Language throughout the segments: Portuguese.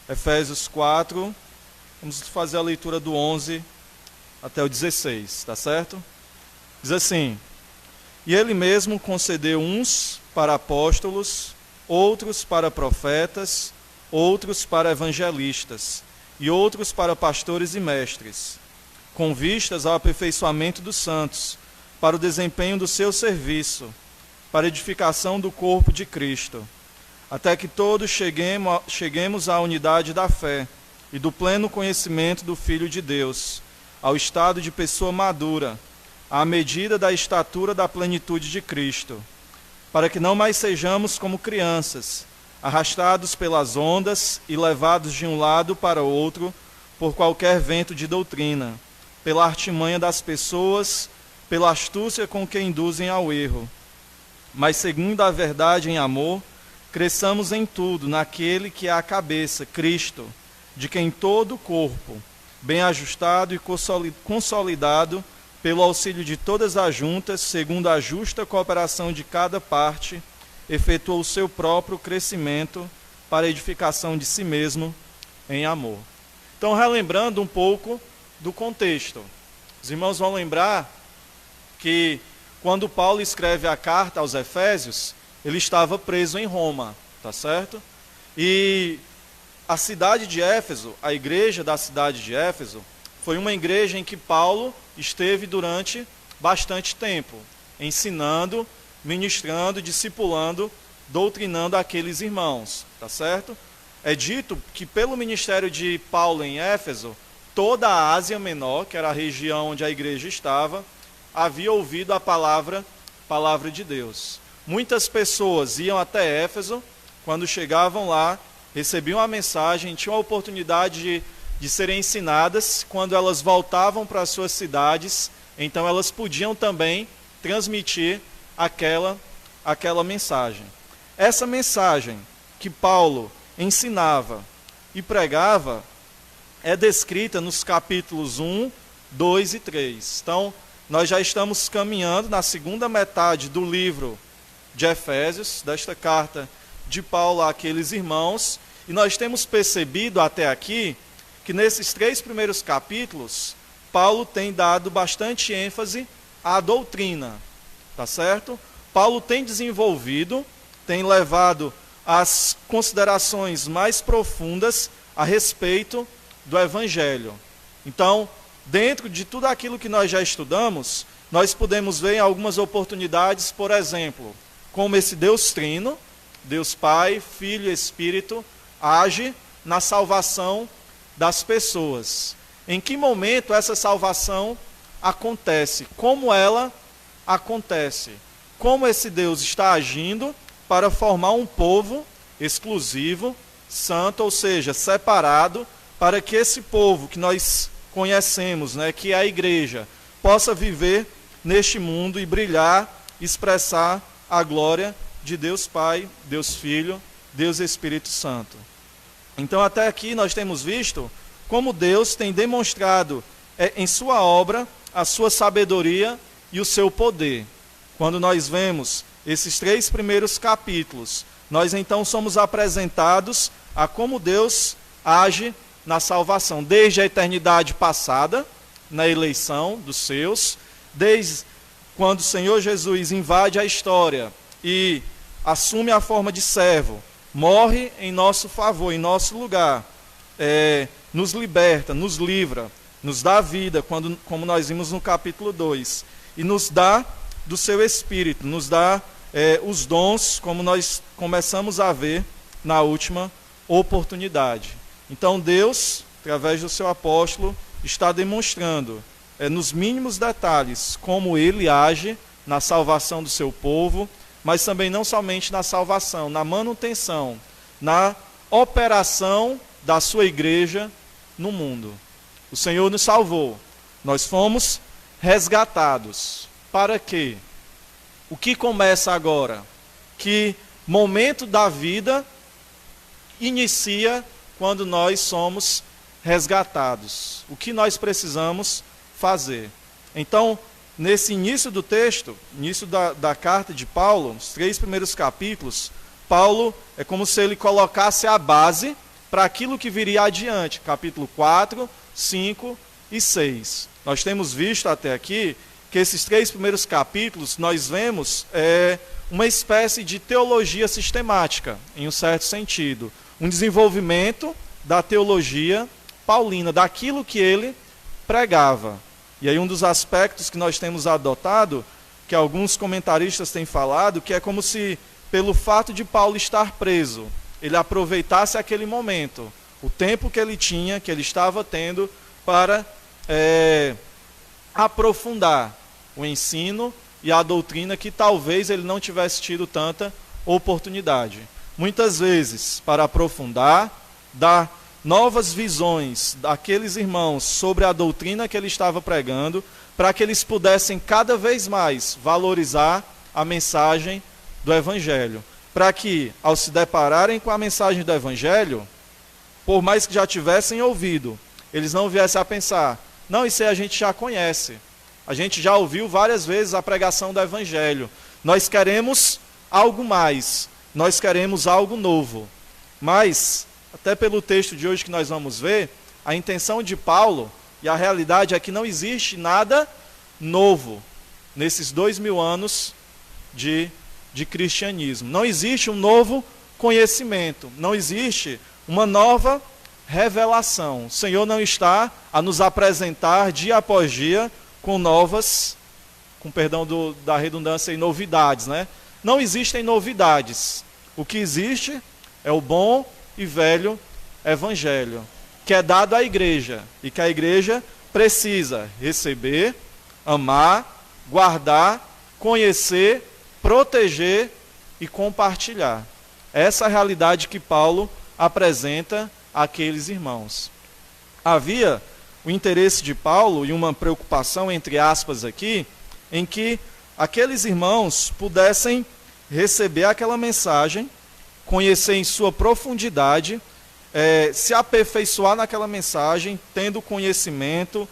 Efésios 4, vamos fazer a leitura do 11 até o 16, tá certo? Diz assim: E ele mesmo concedeu uns para apóstolos, outros para profetas, outros para evangelistas, e outros para pastores e mestres, com vistas ao aperfeiçoamento dos santos, para o desempenho do seu serviço, para a edificação do corpo de Cristo, até que todos cheguemos à unidade da fé e do pleno conhecimento do Filho de Deus, ao estado de pessoa madura, à medida da estatura da plenitude de Cristo, para que não mais sejamos como crianças, arrastados pelas ondas e levados de um lado para o outro por qualquer vento de doutrina, pela artimanha das pessoas, pela astúcia com que induzem ao erro. Mas segundo a verdade em amor, cresçamos em tudo naquele que é a cabeça, Cristo, de quem todo o corpo, bem ajustado e consolidado pelo auxílio de todas as juntas, segundo a justa cooperação de cada parte, efetuou o seu próprio crescimento para a edificação de si mesmo em amor. Então, relembrando um pouco do contexto, os irmãos vão lembrar que quando Paulo escreve a carta aos Efésios, ele estava preso em Roma, tá certo? E a cidade de Éfeso, a igreja da cidade de Éfeso, foi uma igreja em que Paulo esteve durante bastante tempo, ensinando, ministrando, discipulando, doutrinando aqueles irmãos, tá certo? É dito que pelo ministério de Paulo em Éfeso, toda a Ásia Menor, que era a região onde a igreja estava, havia ouvido a palavra de Deus. Muitas pessoas iam até Éfeso, quando chegavam lá, recebiam a mensagem, tinham a oportunidade de serem ensinadas. Quando elas voltavam para as suas cidades, então elas podiam também transmitir aquela mensagem. Essa mensagem que Paulo ensinava e pregava é descrita nos capítulos 1, 2 e 3. Então, nós já estamos caminhando na segunda metade do livro de Efésios, desta carta de Paulo àqueles irmãos, e nós temos percebido até aqui que nesses 3 primeiros capítulos, Paulo tem dado bastante ênfase à doutrina, tá certo? Paulo tem desenvolvido, tem levado as considerações mais profundas a respeito do Evangelho. Então, dentro de tudo aquilo que nós já estudamos, nós podemos ver em algumas oportunidades, por exemplo, como esse Deus Trino, Deus Pai, Filho e Espírito, age na salvação das pessoas. Em que momento essa salvação acontece? Como ela acontece? Como esse Deus está agindo para formar um povo exclusivo, santo, ou seja, separado, para que esse povo que nós conhecemos, né, que é a igreja, possa viver neste mundo e brilhar, expressar a glória de Deus Pai, Deus Filho, Deus Espírito Santo. Então, até aqui nós temos visto como Deus tem demonstrado em sua obra a sua sabedoria e o seu poder. Quando nós vemos esses 3 primeiros capítulos, nós então somos apresentados a como Deus age na salvação, desde a eternidade passada, na eleição dos seus, desde quando o Senhor Jesus invade a história e assume a forma de servo, morre em nosso favor, em nosso lugar, nos liberta, nos livra, nos dá vida, como nós vimos no capítulo 2, e nos dá do seu Espírito, nos dá os dons, como nós começamos a ver na última oportunidade. Então Deus, através do seu apóstolo, está demonstrando, nos mínimos detalhes, como Ele age na salvação do seu povo, mas também não somente na salvação, na manutenção, na operação da sua igreja no mundo. O Senhor nos salvou, nós fomos resgatados. Para quê? O que começa agora? Que momento da vida inicia quando nós somos resgatados? O que nós precisamos fazer? Então, nesse início do texto, início da carta de Paulo, os 3 primeiros capítulos, Paulo é como se ele colocasse a base para aquilo que viria adiante, capítulo 4, 5 e 6. Nós temos visto até aqui que esses 3 primeiros capítulos nós vemos uma espécie de teologia sistemática, em um certo sentido. Um desenvolvimento da teologia paulina, daquilo que ele pregava. E aí um dos aspectos que nós temos adotado, que alguns comentaristas têm falado, que é como se, pelo fato de Paulo estar preso, ele aproveitasse aquele momento, o tempo que ele tinha, que ele estava tendo, para aprofundar o ensino e a doutrina que talvez ele não tivesse tido tanta oportunidade. Muitas vezes, para aprofundar, dar novas visões daqueles irmãos sobre a doutrina que ele estava pregando, para que eles pudessem cada vez mais valorizar a mensagem do Evangelho. Para que, ao se depararem com a mensagem do Evangelho, por mais que já tivessem ouvido, eles não viessem a pensar, não, isso aí a gente já conhece. A gente já ouviu várias vezes a pregação do Evangelho. Nós queremos algo mais. Nós queremos algo novo. Mas, até pelo texto de hoje que nós vamos ver, a intenção de Paulo e a realidade é que não existe nada novo nesses 2000 anos de cristianismo. Não existe um novo conhecimento. Não existe uma nova revelação. O Senhor não está a nos apresentar dia após dia com novas, com perdão da redundância, e novidades, né? Não existem novidades. O que existe é o bom e velho Evangelho, que é dado à igreja, e que a igreja precisa receber, amar, guardar, conhecer, proteger e compartilhar. Essa é a realidade que Paulo apresenta àqueles irmãos. Havia o interesse de Paulo e uma preocupação, entre aspas aqui, em que aqueles irmãos pudessem receber aquela mensagem, conhecer em sua profundidade, se aperfeiçoar naquela mensagem, tendo conhecimento,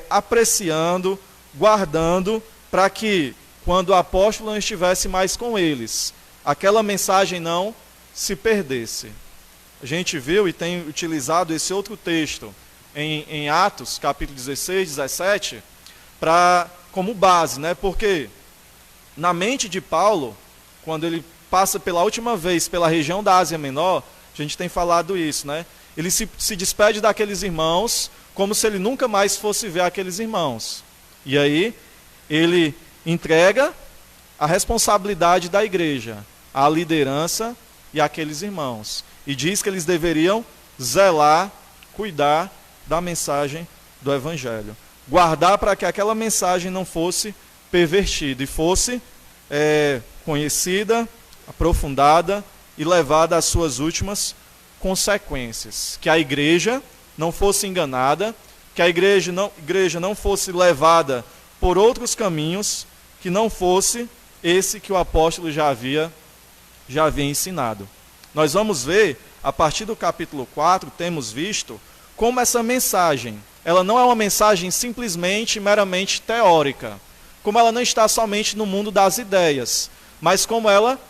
apreciando, guardando, para que, quando o apóstolo não estivesse mais com eles, aquela mensagem não se perdesse. A gente viu e tem utilizado esse outro texto em Atos, capítulo 16, 17, como base, né? Porque na mente de Paulo, quando ele passa pela última vez pela região da Ásia Menor, a gente tem falado isso, né? Ele se despede daqueles irmãos como se ele nunca mais fosse ver aqueles irmãos. E aí ele entrega a responsabilidade da igreja, à liderança e àqueles irmãos. E diz que eles deveriam zelar, cuidar da mensagem do Evangelho. Guardar para que aquela mensagem não fosse pervertida e fosse conhecida, aprofundada e levada às suas últimas consequências. Que a igreja não fosse enganada, que a igreja não fosse levada por outros caminhos, que não fosse esse que o apóstolo já havia ensinado. Nós vamos ver, a partir do capítulo 4, temos visto como essa mensagem, ela não é uma mensagem simplesmente, meramente teórica, como ela não está somente no mundo das ideias, mas como ela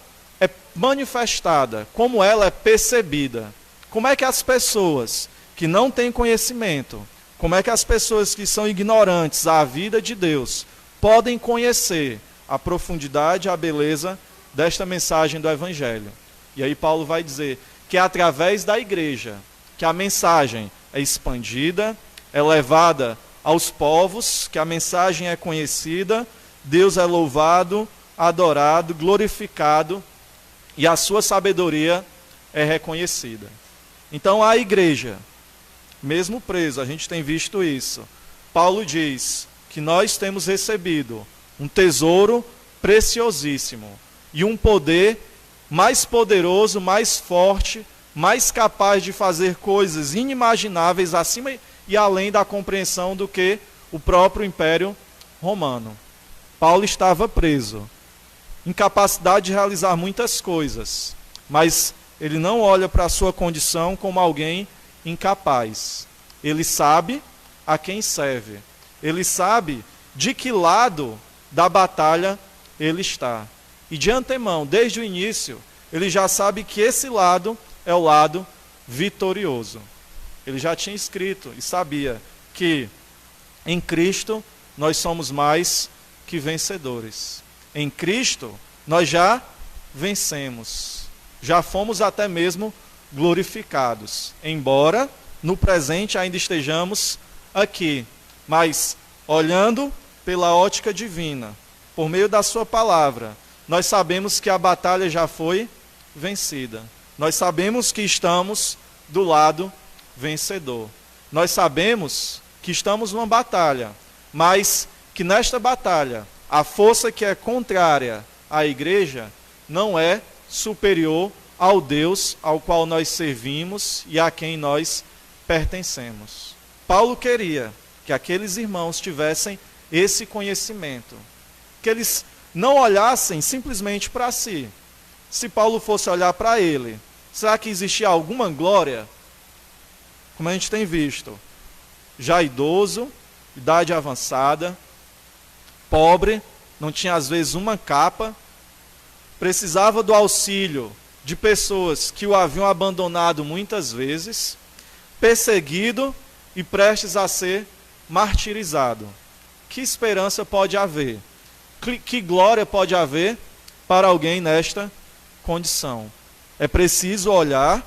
é manifestada, como ela é percebida. Como é que as pessoas que não têm conhecimento, como é que as pessoas que são ignorantes à vida de Deus, podem conhecer a profundidade, a beleza desta mensagem do Evangelho? E aí Paulo vai dizer que é através da igreja que a mensagem é expandida, é levada aos povos, que a mensagem é conhecida, Deus é louvado, adorado, glorificado e a sua sabedoria é reconhecida. Então a igreja, mesmo preso, a gente tem visto isso. Paulo diz que nós temos recebido um tesouro preciosíssimo e um poder mais poderoso, mais forte, mais capaz de fazer coisas inimagináveis acima e além da compreensão do que o próprio Império Romano. Paulo estava preso, incapacidade de realizar muitas coisas, mas ele não olha para a sua condição como alguém incapaz. Ele sabe a quem serve. Ele sabe de que lado da batalha ele está. E de antemão, desde o início, ele já sabe que esse lado é o lado vitorioso. Ele já tinha escrito e sabia que em Cristo nós somos mais que vencedores. Em Cristo nós já vencemos, já fomos até mesmo glorificados, embora no presente ainda estejamos aqui, mas olhando pela ótica divina, por meio da sua palavra, nós sabemos que a batalha já foi vencida. Nós sabemos que estamos do lado vencedor. Nós sabemos que estamos numa batalha, mas que nesta batalha, a força que é contrária à igreja não é superior ao Deus ao qual nós servimos e a quem nós pertencemos. Paulo queria que aqueles irmãos tivessem esse conhecimento, que eles não olhassem simplesmente para si. Se Paulo fosse olhar para ele, será que existia alguma glória? Como a gente tem visto, já idoso, idade avançada, pobre, não tinha às vezes uma capa, precisava do auxílio de pessoas que o haviam abandonado muitas vezes, perseguido e prestes a ser martirizado. Que esperança pode haver? Que glória pode haver para alguém nesta condição? É preciso olhar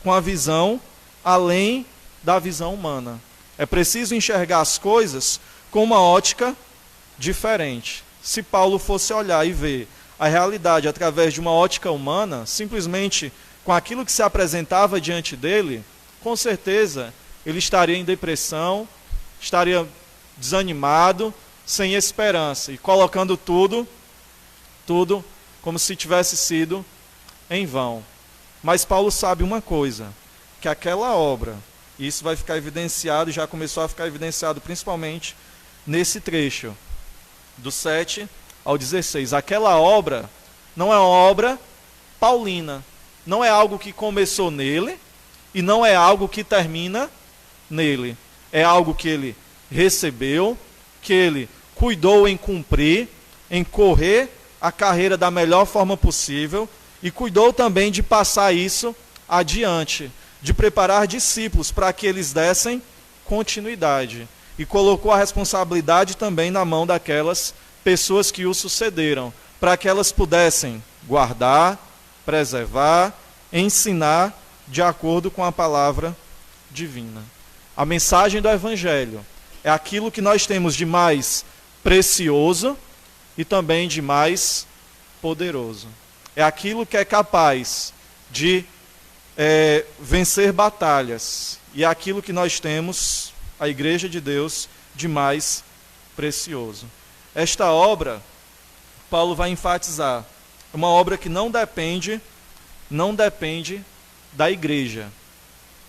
com a visão além da visão humana. É preciso enxergar as coisas com uma ótica diferente. Se Paulo fosse olhar e ver a realidade através de uma ótica humana, simplesmente com aquilo que se apresentava diante dele, com certeza ele estaria em depressão, estaria desanimado, sem esperança, e colocando tudo como se tivesse sido em vão. Mas Paulo sabe uma coisa, que aquela obra, e isso vai ficar evidenciado, e já começou a ficar evidenciado principalmente nesse trecho, do 7 ao 16. Aquela obra não é uma obra paulina, não é algo que começou nele, e não é algo que termina nele. É algo que ele recebeu, que ele cuidou em cumprir, em correr a carreira da melhor forma possível, e cuidou também de passar isso adiante, de preparar discípulos para que eles dessem continuidade. E colocou a responsabilidade também na mão daquelas pessoas que o sucederam, para que elas pudessem guardar, preservar, ensinar de acordo com a palavra divina. A mensagem do Evangelho é aquilo que nós temos de mais precioso e também de mais poderoso. É aquilo que é capaz de vencer batalhas. E é aquilo que nós temos, a Igreja de Deus, de mais precioso. Esta obra, Paulo vai enfatizar, é uma obra que não depende da igreja.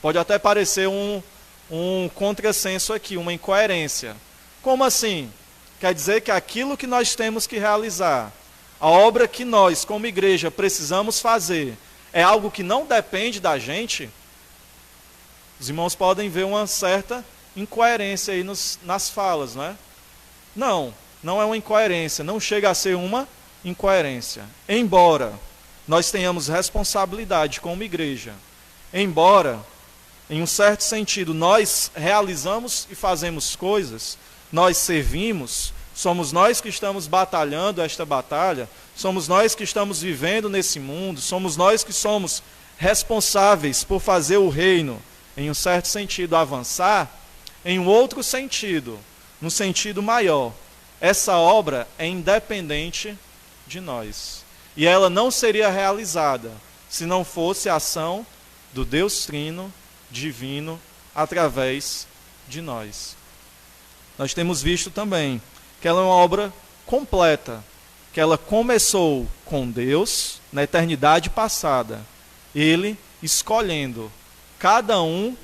Pode até parecer um contrassenso aqui, uma incoerência. Como assim? Quer dizer que aquilo que nós temos que realizar, a obra que nós, como igreja, precisamos fazer, é algo que não depende da gente? Os irmãos podem ver uma certa incoerência aí nas falas, não é? Não é uma incoerência, não chega a ser uma incoerência. Embora nós tenhamos responsabilidade como igreja, embora, em um certo sentido, nós realizamos e fazemos coisas, nós servimos, somos nós que estamos batalhando esta batalha, somos nós que estamos vivendo nesse mundo, somos nós que somos responsáveis por fazer o reino, em um certo sentido, avançar, em um outro sentido, no sentido maior, essa obra é independente de nós. E ela não seria realizada se não fosse a ação do Deus Trino, divino, através de nós. Nós temos visto também que ela é uma obra completa, que ela começou com Deus na eternidade passada, Ele escolhendo cada um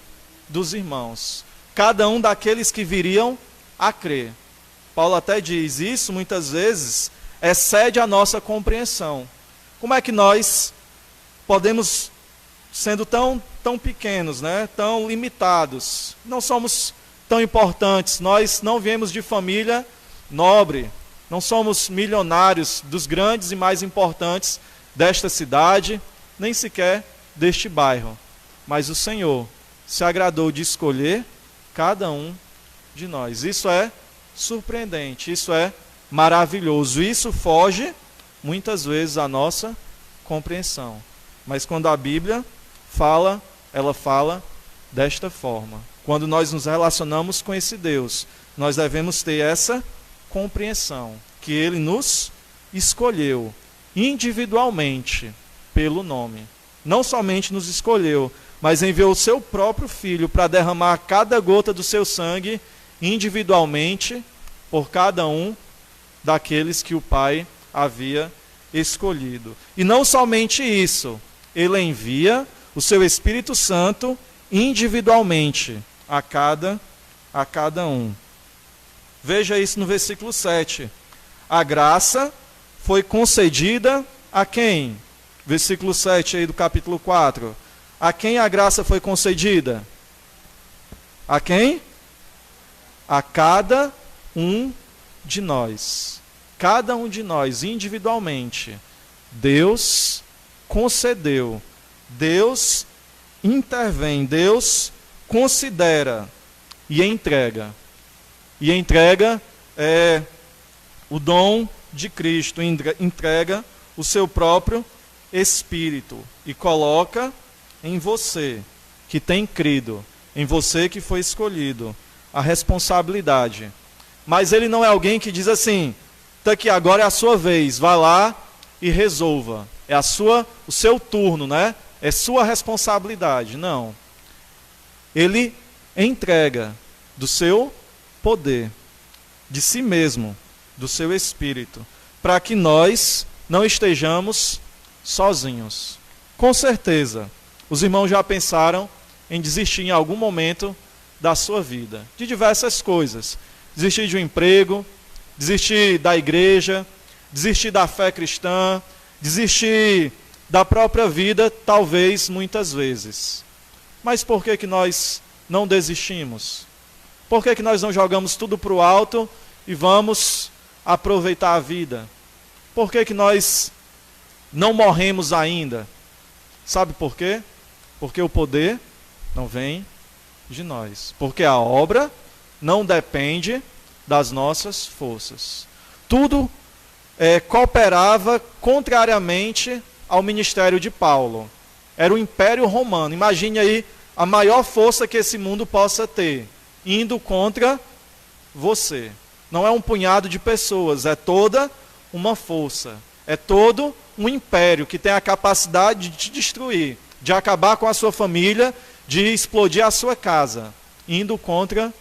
dos irmãos, cada um daqueles que viriam a crer. Paulo até diz, isso muitas vezes excede a nossa compreensão. Como é que nós podemos, sendo tão pequenos, né, tão limitados, não somos tão importantes, nós não viemos de família nobre, não somos milionários dos grandes e mais importantes desta cidade, nem sequer deste bairro. mas o Senhor se agradou de escolher cada um de nós. Isso é surpreendente, isso é maravilhoso, isso foge muitas vezes à nossa compreensão. Mas quando a Bíblia fala, ela fala desta forma. Quando nós nos relacionamos com esse Deus, nós devemos ter essa compreensão, que Ele nos escolheu individualmente pelo nome. Não somente nos escolheu, mas enviou o seu próprio Filho para derramar cada gota do seu sangue individualmente por cada um daqueles que o Pai havia escolhido. E não somente isso, Ele envia o seu Espírito Santo individualmente a cada um. Veja isso no versículo 7. A graça foi concedida a quem? Versículo 7 aí do capítulo 4. A quem a graça foi concedida? A quem? A cada um de nós. Cada um de nós, individualmente. Deus concedeu. Deus intervém. Deus considera e entrega. E entrega o dom de Cristo. Entrega o seu próprio Espírito. E coloca em você que tem crido, em você que foi escolhido, a responsabilidade. Mas ele não é alguém que diz assim, tá aqui, agora é a sua vez, vá lá e resolva. É o seu turno, né? É sua responsabilidade. Não. Ele entrega do seu poder, de si mesmo, do seu Espírito, para que nós não estejamos sozinhos. Com certeza, os irmãos já pensaram em desistir em algum momento da sua vida, de diversas coisas. Desistir de um emprego, desistir da igreja, desistir da fé cristã, desistir da própria vida, talvez muitas vezes. Mas por que nós não desistimos? Por que nós não jogamos tudo para o alto e vamos aproveitar a vida? Por que nós não morremos ainda? Sabe por quê? Porque o poder não vem de nós. Porque a obra não depende das nossas forças. Tudo cooperava contrariamente ao ministério de Paulo. Era o Império Romano. Imagine aí a maior força que esse mundo possa ter, indo contra você. Não é um punhado de pessoas, é toda uma força. É todo um império que tem a capacidade de te destruir, de acabar com a sua família, de explodir a sua casa, indo contra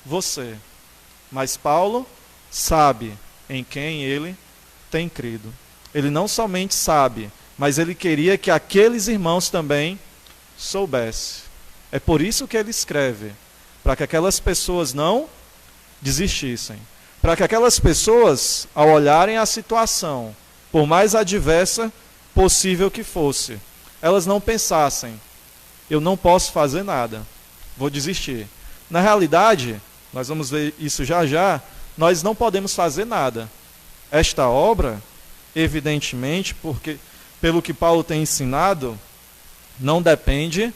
você. Mas Paulo sabe em quem ele tem crido. Ele não somente sabe, mas ele queria que aqueles irmãos também soubessem. É por isso que ele escreve, para que aquelas pessoas não desistissem. Para que aquelas pessoas, ao olharem a situação, por mais adversa possível que fosse, elas não pensassem, eu não posso fazer nada, vou desistir. Na realidade, nós vamos ver isso já já, nós não podemos fazer nada. Esta obra, evidentemente, porque pelo que Paulo tem ensinado, não depende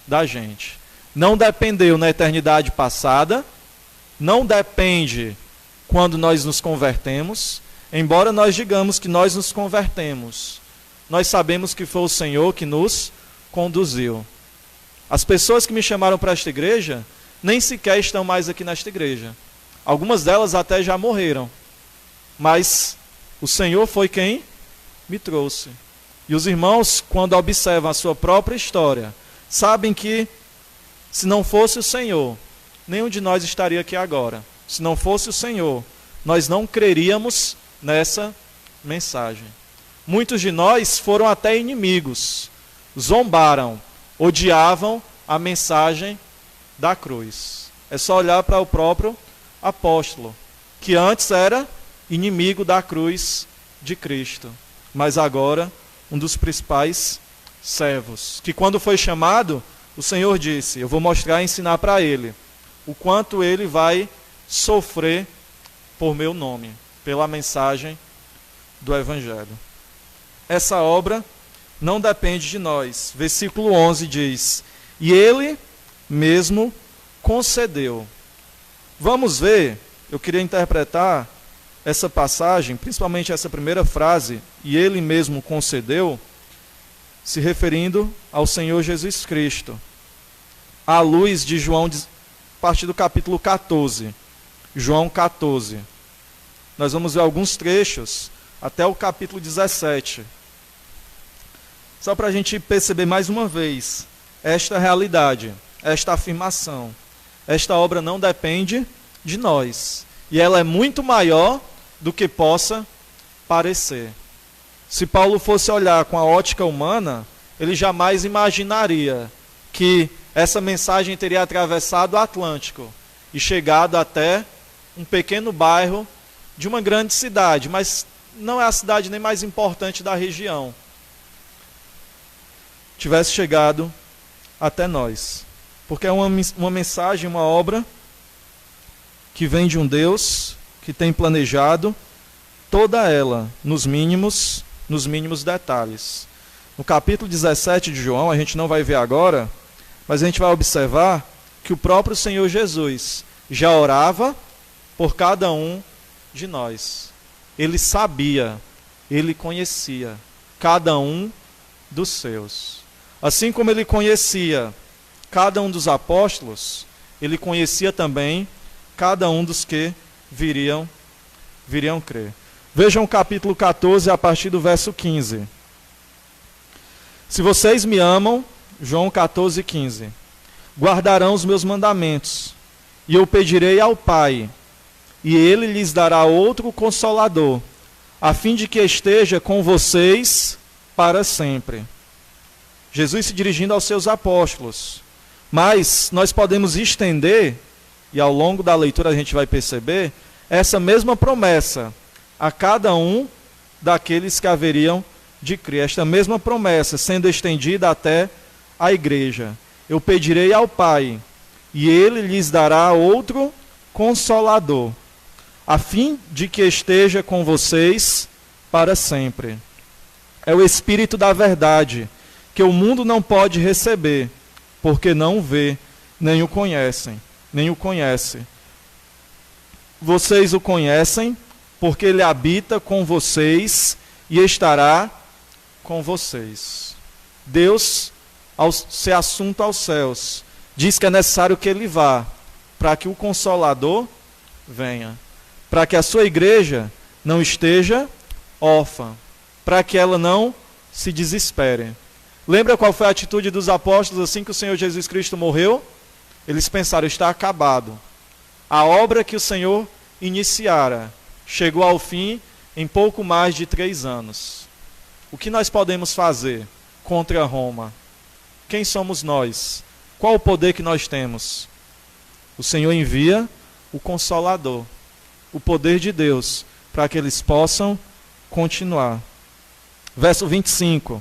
da gente. Não dependeu na eternidade passada, não depende quando nós nos convertemos, embora nós digamos que nós nos convertemos. Nós sabemos que foi o Senhor que nos conduziu. As pessoas que me chamaram para esta igreja, nem sequer estão mais aqui nesta igreja. Algumas delas até já morreram. Mas o Senhor foi quem me trouxe. E os irmãos, quando observam a sua própria história, sabem que, se não fosse o Senhor, nenhum de nós estaria aqui agora. Se não fosse o Senhor, nós não creríamos nessa mensagem. Muitos de nós foram até inimigos, zombaram, odiavam a mensagem da cruz. É só olhar para o próprio apóstolo, que antes era inimigo da cruz de Cristo, mas agora um dos principais servos, que quando foi chamado, o Senhor disse, eu vou mostrar e ensinar para ele o quanto ele vai sofrer por meu nome, pela mensagem do Evangelho. Essa obra não depende de nós. Versículo 11 diz, e ele mesmo concedeu. Vamos ver, eu queria interpretar essa passagem, principalmente essa primeira frase, e ele mesmo concedeu, se referindo ao Senhor Jesus Cristo, à luz de João, a partir do capítulo 14, João 14. Nós vamos ver alguns trechos até o capítulo 17. Só para a gente perceber mais uma vez esta realidade, esta afirmação. Esta obra não depende de nós, e ela é muito maior do que possa parecer. Se Paulo fosse olhar com a ótica humana, ele jamais imaginaria que essa mensagem teria atravessado o Atlântico e chegado até um pequeno bairro de uma grande cidade, mas não é a cidade nem mais importante da região. Tivesse chegado até nós. Porque é uma mensagem, uma obra que vem de um Deus que tem planejado toda ela nos mínimos detalhes. No capítulo 17 de João, a gente não vai ver agora, mas a gente vai observar que o próprio Senhor Jesus já orava por cada um de nós. Ele sabia, ele conhecia cada um dos seus. Assim como ele conhecia cada um dos apóstolos, ele conhecia também cada um dos que viriam crer. Vejam o capítulo 14, a partir do verso 15. Se vocês me amam, João 14, 15, guardarão os meus mandamentos, e eu pedirei ao Pai, e ele lhes dará outro Consolador, a fim de que esteja com vocês para sempre. Jesus se dirigindo aos seus apóstolos. Mas nós podemos estender, e ao longo da leitura a gente vai perceber, essa mesma promessa a cada um daqueles que haveriam de crer. Esta mesma promessa sendo estendida até a igreja. Eu pedirei ao Pai, e ele lhes dará outro Consolador, a fim de que esteja com vocês para sempre. É o Espírito da verdade, que o mundo não pode receber, porque não o vê, nem o conhecem, nem o conhece. Vocês o conhecem, porque ele habita com vocês e estará com vocês. Deus, ao ser assunto aos céus, diz que é necessário que ele vá, para que o Consolador venha, para que a sua igreja não esteja órfã, para que ela não se desespere. Lembra qual foi a atitude dos apóstolos assim que o Senhor Jesus Cristo morreu? Eles pensaram, está acabado. A obra que o Senhor iniciara chegou ao fim em pouco mais de 3 anos. O que nós podemos fazer contra Roma? Quem somos nós? Qual o poder que nós temos? O Senhor envia o Consolador, o poder de Deus, para que eles possam continuar. Verso 25.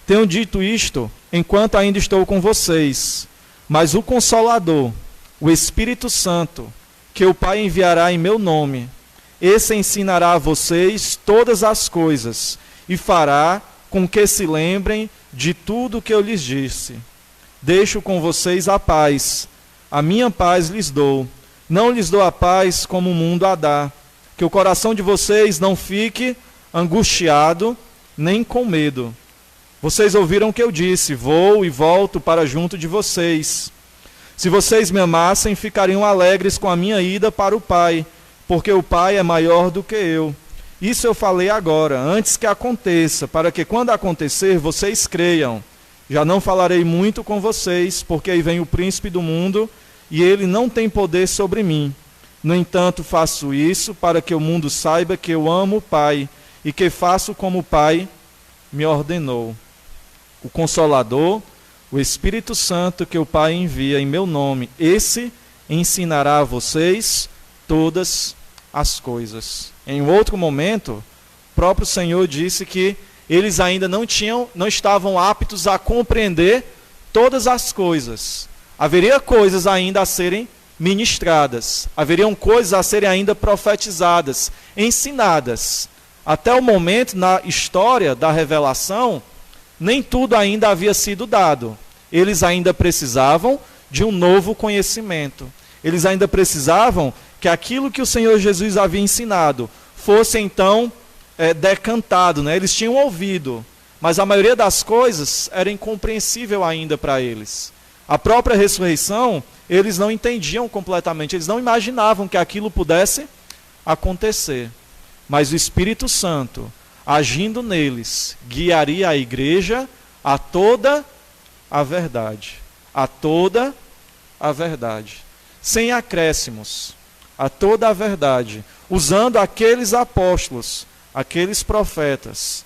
Tenho dito isto enquanto ainda estou com vocês, mas o Consolador, o Espírito Santo, que o Pai enviará em meu nome, esse ensinará a vocês todas as coisas e fará com que se lembrem de tudo o que eu lhes disse. Deixo com vocês a paz, a minha paz lhes dou. Não lhes dou a paz como o mundo a dá. Que o coração de vocês não fique angustiado nem com medo. Vocês ouviram o que eu disse, vou e volto para junto de vocês. Se vocês me amassem, ficariam alegres com a minha ida para o Pai, porque o Pai é maior do que eu. Isso eu falei agora, antes que aconteça, para que quando acontecer, vocês creiam. Já não falarei muito com vocês, porque aí vem o príncipe do mundo, e ele não tem poder sobre mim. No entanto, faço isso para que o mundo saiba que eu amo o Pai, e que faço como o Pai me ordenou. O Consolador, o Espírito Santo que o Pai envia em meu nome, esse ensinará a vocês todas as coisas. Em outro momento, o próprio Senhor disse que eles ainda não estavam aptos a compreender todas as coisas. Haveria coisas ainda a serem ministradas, haveriam coisas a serem ainda profetizadas, ensinadas. Até o momento, na história da revelação, nem tudo ainda havia sido dado. Eles ainda precisavam de um novo conhecimento. Eles ainda precisavam que aquilo que o Senhor Jesus havia ensinado fosse então decantado, né? Eles tinham ouvido, mas a maioria das coisas era incompreensível ainda para eles. A própria ressurreição, eles não entendiam completamente, eles não imaginavam que aquilo pudesse acontecer. Mas o Espírito Santo, agindo neles, guiaria a igreja a toda a verdade. A toda a verdade. Sem acréscimos, a toda a verdade. Usando aqueles apóstolos, aqueles profetas,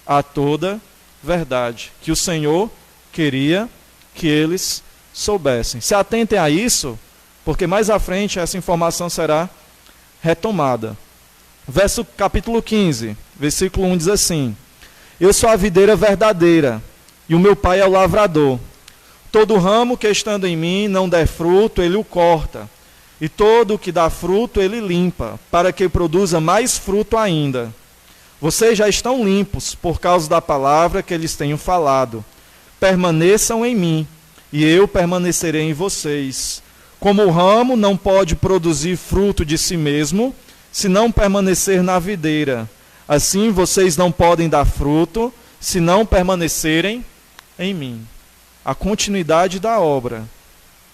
a toda verdade. Que o Senhor queria que eles soubessem. Se atentem a isso, porque mais à frente essa informação será retomada. Capítulo 15, versículo 1 diz assim: Eu sou a videira verdadeira, e o meu pai é o lavrador. Todo ramo que estando em mim não der fruto, ele o corta, e todo o que dá fruto, ele limpa, para que produza mais fruto ainda. Vocês já estão limpos por causa da palavra que lhes tenho falado. Permaneçam em mim, e eu permanecerei em vocês. Como o ramo não pode produzir fruto de si mesmo, se não permanecer na videira, assim vocês não podem dar fruto, se não permanecerem em mim. A continuidade da obra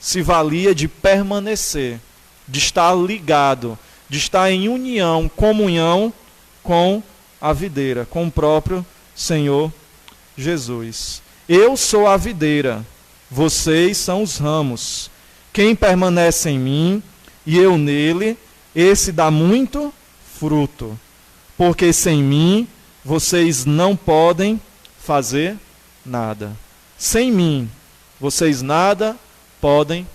se valia de permanecer, de estar ligado, de estar em união, comunhão com a videira, com o próprio Senhor Jesus. Eu sou a videira, vocês são os ramos. Quem permanece em mim e eu nele, esse dá muito fruto, porque sem mim vocês não podem fazer nada. Sem mim vocês nada podem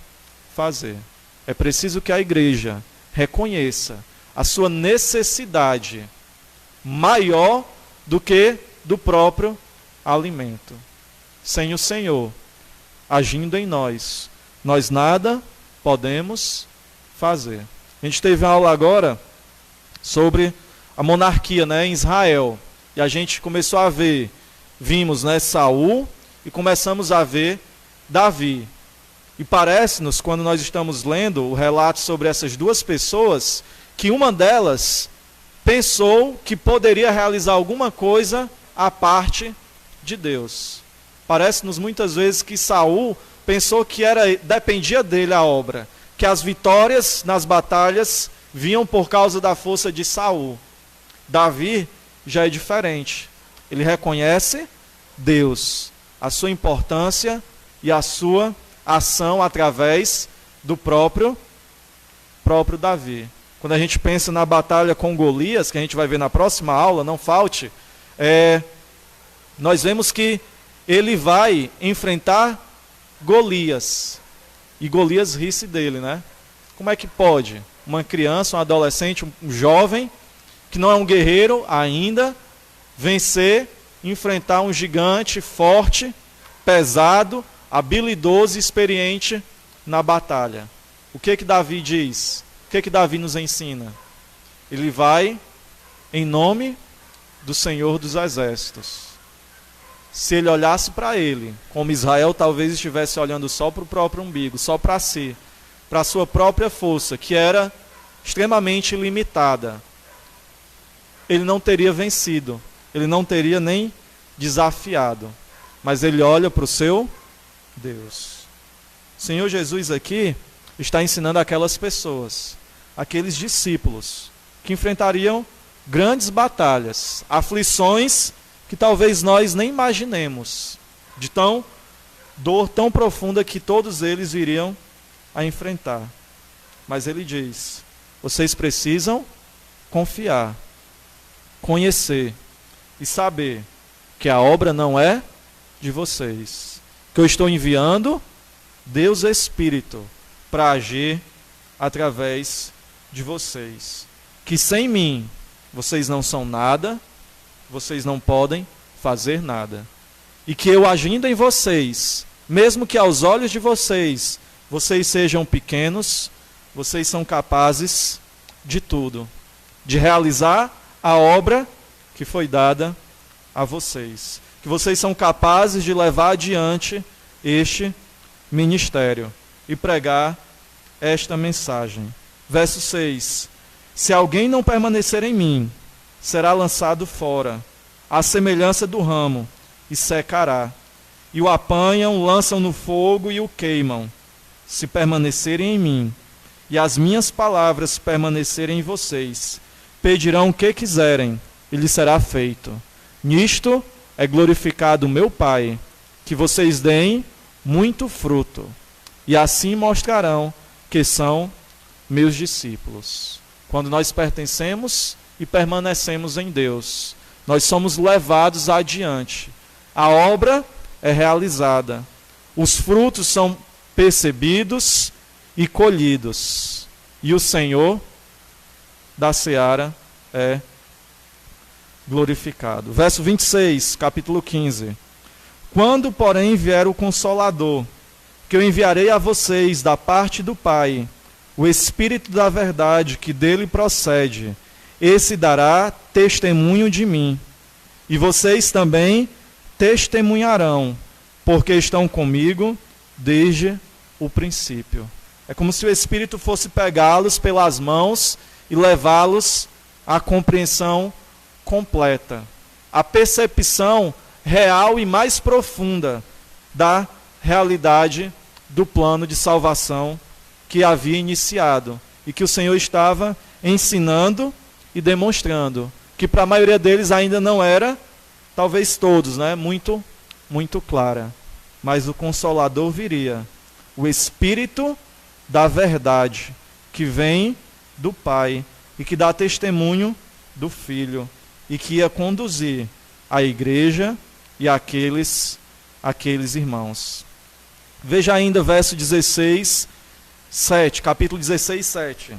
fazer. É preciso que a igreja reconheça a sua necessidade maior do que do próprio alimento. Sem o Senhor agindo em nós, nós nada podemos fazer. A gente teve uma aula agora sobre a monarquia, né, em Israel. E a gente começou a ver, vimos, né, Saul e começamos a ver Davi. E parece-nos, quando nós estamos lendo o relato sobre essas duas pessoas, que uma delas pensou que poderia realizar alguma coisa à parte de Deus. Parece-nos muitas vezes que Saul pensou que dependia dele a obra, que as vitórias nas batalhas vinham por causa da força de Saul. Davi já é diferente. Ele reconhece Deus, a sua importância e a sua ação através do próprio Davi. Quando a gente pensa na batalha com Golias, que a gente vai ver na próxima aula, não falte, nós vemos que ele vai enfrentar Golias. E Golias ri-se dele, né? Como é que pode uma criança, um adolescente, um jovem, que não é um guerreiro ainda, vencer, enfrentar um gigante forte, pesado, habilidoso e experiente na batalha? O que Davi diz? O que Davi nos ensina? Ele vai em nome do Senhor dos Exércitos. Se ele olhasse para ele, como Israel talvez estivesse olhando só para o próprio umbigo, só para si, para a sua própria força, que era extremamente limitada, ele não teria vencido, ele não teria nem desafiado. Mas ele olha para o seu Deus. O Senhor Jesus aqui está ensinando aquelas pessoas, aqueles discípulos, que enfrentariam grandes batalhas, aflições que talvez nós nem imaginemos, de dor tão profunda que todos eles viriam a enfrentar. Mas ele diz: vocês precisam confiar, conhecer e saber que a obra não é de vocês, que eu estou enviando Deus Espírito para agir através de vocês, que sem mim vocês não são nada, vocês não podem fazer nada. E que eu agindo em vocês, mesmo que aos olhos de vocês sejam pequenos, vocês são capazes de tudo, de realizar a obra que foi dada a vocês. Que vocês são capazes de levar adiante este ministério e pregar esta mensagem. Verso 6. Se alguém não permanecer em mim, será lançado fora, à semelhança do ramo, e secará. E o apanham, lançam no fogo e o queimam. Se permanecerem em mim, e as minhas palavras permanecerem em vocês, pedirão o que quiserem, e lhes será feito. Nisto é glorificado o meu Pai, que vocês deem muito fruto, e assim mostrarão que são meus discípulos. Quando nós pertencemos e permanecemos em Deus, nós somos levados adiante. A obra é realizada. Os frutos são percebidos e colhidos. E o Senhor da seara é glorificado. Verso 26, capítulo 15. Quando, porém, vier o Consolador, que eu enviarei a vocês da parte do Pai, o Espírito da verdade que dele procede, esse dará testemunho de mim. E vocês também testemunharão, porque estão comigo desde o princípio. É como se o Espírito fosse pegá-los pelas mãos e levá-los à compreensão completa, à percepção real e mais profunda da realidade do plano de salvação que havia iniciado e que o Senhor estava ensinando e demonstrando, que para a maioria deles ainda não era, talvez todos, muito clara. Mas o Consolador viria, o Espírito da verdade, que vem do Pai e que dá testemunho do Filho e que ia conduzir a igreja e aqueles irmãos. Veja ainda verso 16, 7, capítulo 16, 7.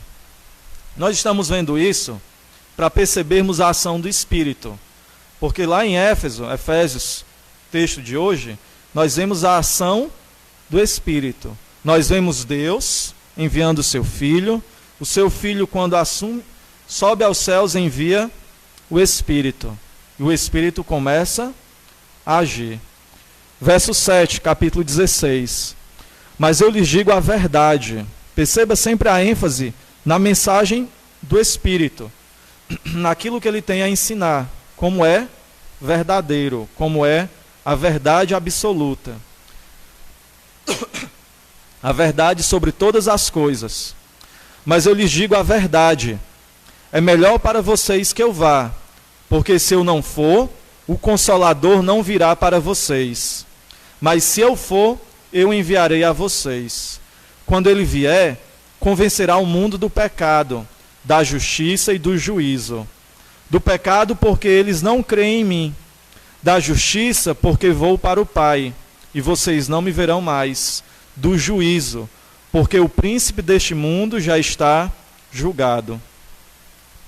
Nós estamos vendo isso para percebermos a ação do Espírito. Porque lá em Efésios, texto de hoje, nós vemos a ação do Espírito. Nós vemos Deus enviando o seu Filho quando sobe aos céus, envia o Espírito. E o Espírito começa a agir. Verso 7, capítulo 16. Mas eu lhes digo a verdade. Perceba sempre a ênfase na mensagem do Espírito, naquilo que ele tem a ensinar, como é verdadeiro, como é a verdade absoluta. A verdade sobre todas as coisas. Mas eu lhes digo a verdade. É melhor para vocês que eu vá, porque se eu não for, o Consolador não virá para vocês. Mas se eu for, eu enviarei a vocês. Quando ele vier, convencerá o mundo do pecado, da justiça e do juízo. Do pecado, porque eles não creem em mim. Da justiça, porque vou para o Pai, e vocês não me verão mais. Do juízo, porque o príncipe deste mundo já está julgado.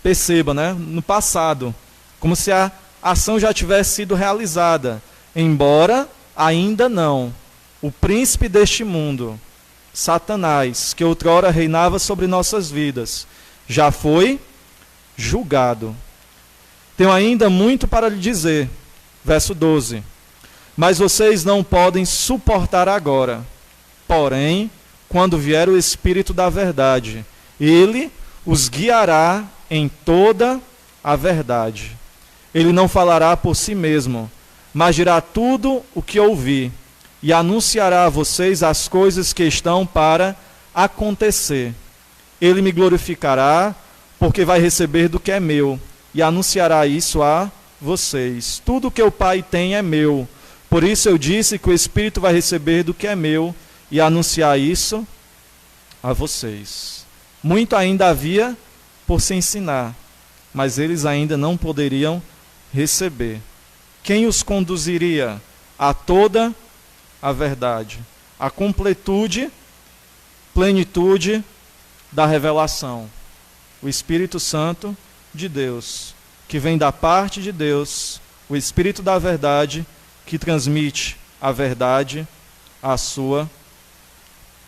Perceba, no passado, como se a ação já tivesse sido realizada, embora ainda não. O príncipe deste mundo, Satanás, que outrora reinava sobre nossas vidas, já foi julgado. Tenho ainda muito para lhe dizer. Verso 12. Mas vocês não podem suportar agora. Porém, quando vier o Espírito da verdade, ele os guiará em toda a verdade. Ele não falará por si mesmo, mas dirá tudo o que ouvir, e anunciará a vocês as coisas que estão para acontecer. Ele me glorificará, porque vai receber do que é meu, e anunciará isso a vocês. Tudo que o Pai tem é meu. Por isso eu disse que o Espírito vai receber do que é meu, e anunciar isso a vocês. Muito ainda havia por se ensinar, mas eles ainda não poderiam receber. Quem os conduziria a toda a verdade? A completude, plenitude da revelação. O Espírito Santo de Deus, que vem da parte de Deus, o Espírito da verdade, que transmite a verdade à sua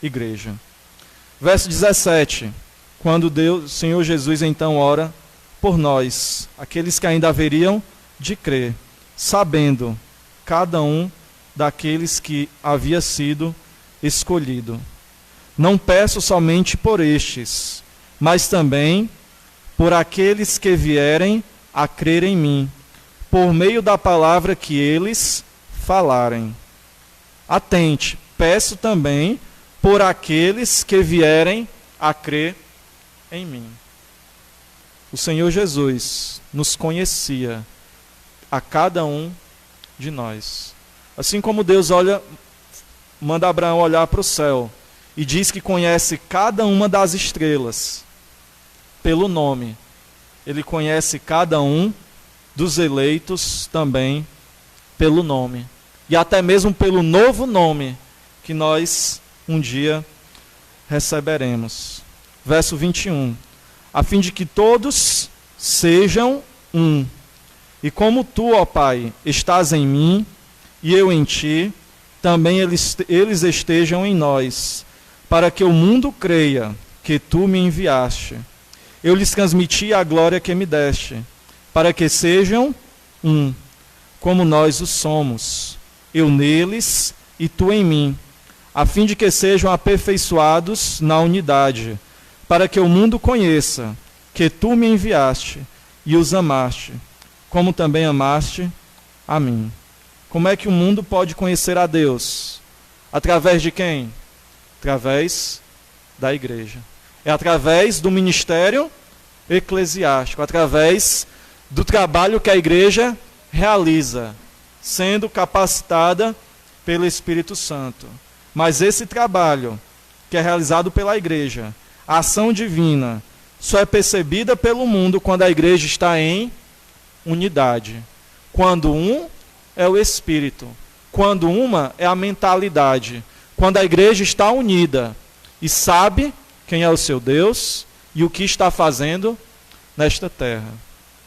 igreja. Verso 17. Quando Deus, Senhor Jesus então ora por nós, aqueles que ainda haveriam de crer, sabendo cada um daqueles que havia sido escolhido. Não peço somente por estes, mas também por aqueles que vierem a crer em mim, por meio da palavra que eles falarem. Atente, peço também por aqueles que vierem a crer em mim. O Senhor Jesus nos conhecia, a cada um de nós. Assim como Deus manda Abraão olhar para o céu e diz que conhece cada uma das estrelas pelo nome, Ele conhece cada um dos eleitos também pelo nome. E até mesmo pelo novo nome que nós um dia receberemos. Verso 21. A fim de que todos sejam um. E como tu, ó Pai, estás em mim e eu em ti, também eles estejam em nós, para que o mundo creia que tu me enviaste. Eu lhes transmiti a glória que me deste, para que sejam um, como nós o somos, eu neles e tu em mim, a fim de que sejam aperfeiçoados na unidade, para que o mundo conheça que tu me enviaste e os amaste, como também amaste a mim. Como é que o mundo pode conhecer a Deus? Através de quem? Através da igreja. É através do ministério eclesiástico, através do trabalho que a igreja realiza, sendo capacitada pelo Espírito Santo. Mas esse trabalho, que é realizado pela igreja, a ação divina, só é percebida pelo mundo quando a igreja está em unidade. Quando um é o Espírito, quando uma é a mentalidade, quando a igreja está unida e sabe quem é o seu Deus e o que está fazendo nesta terra.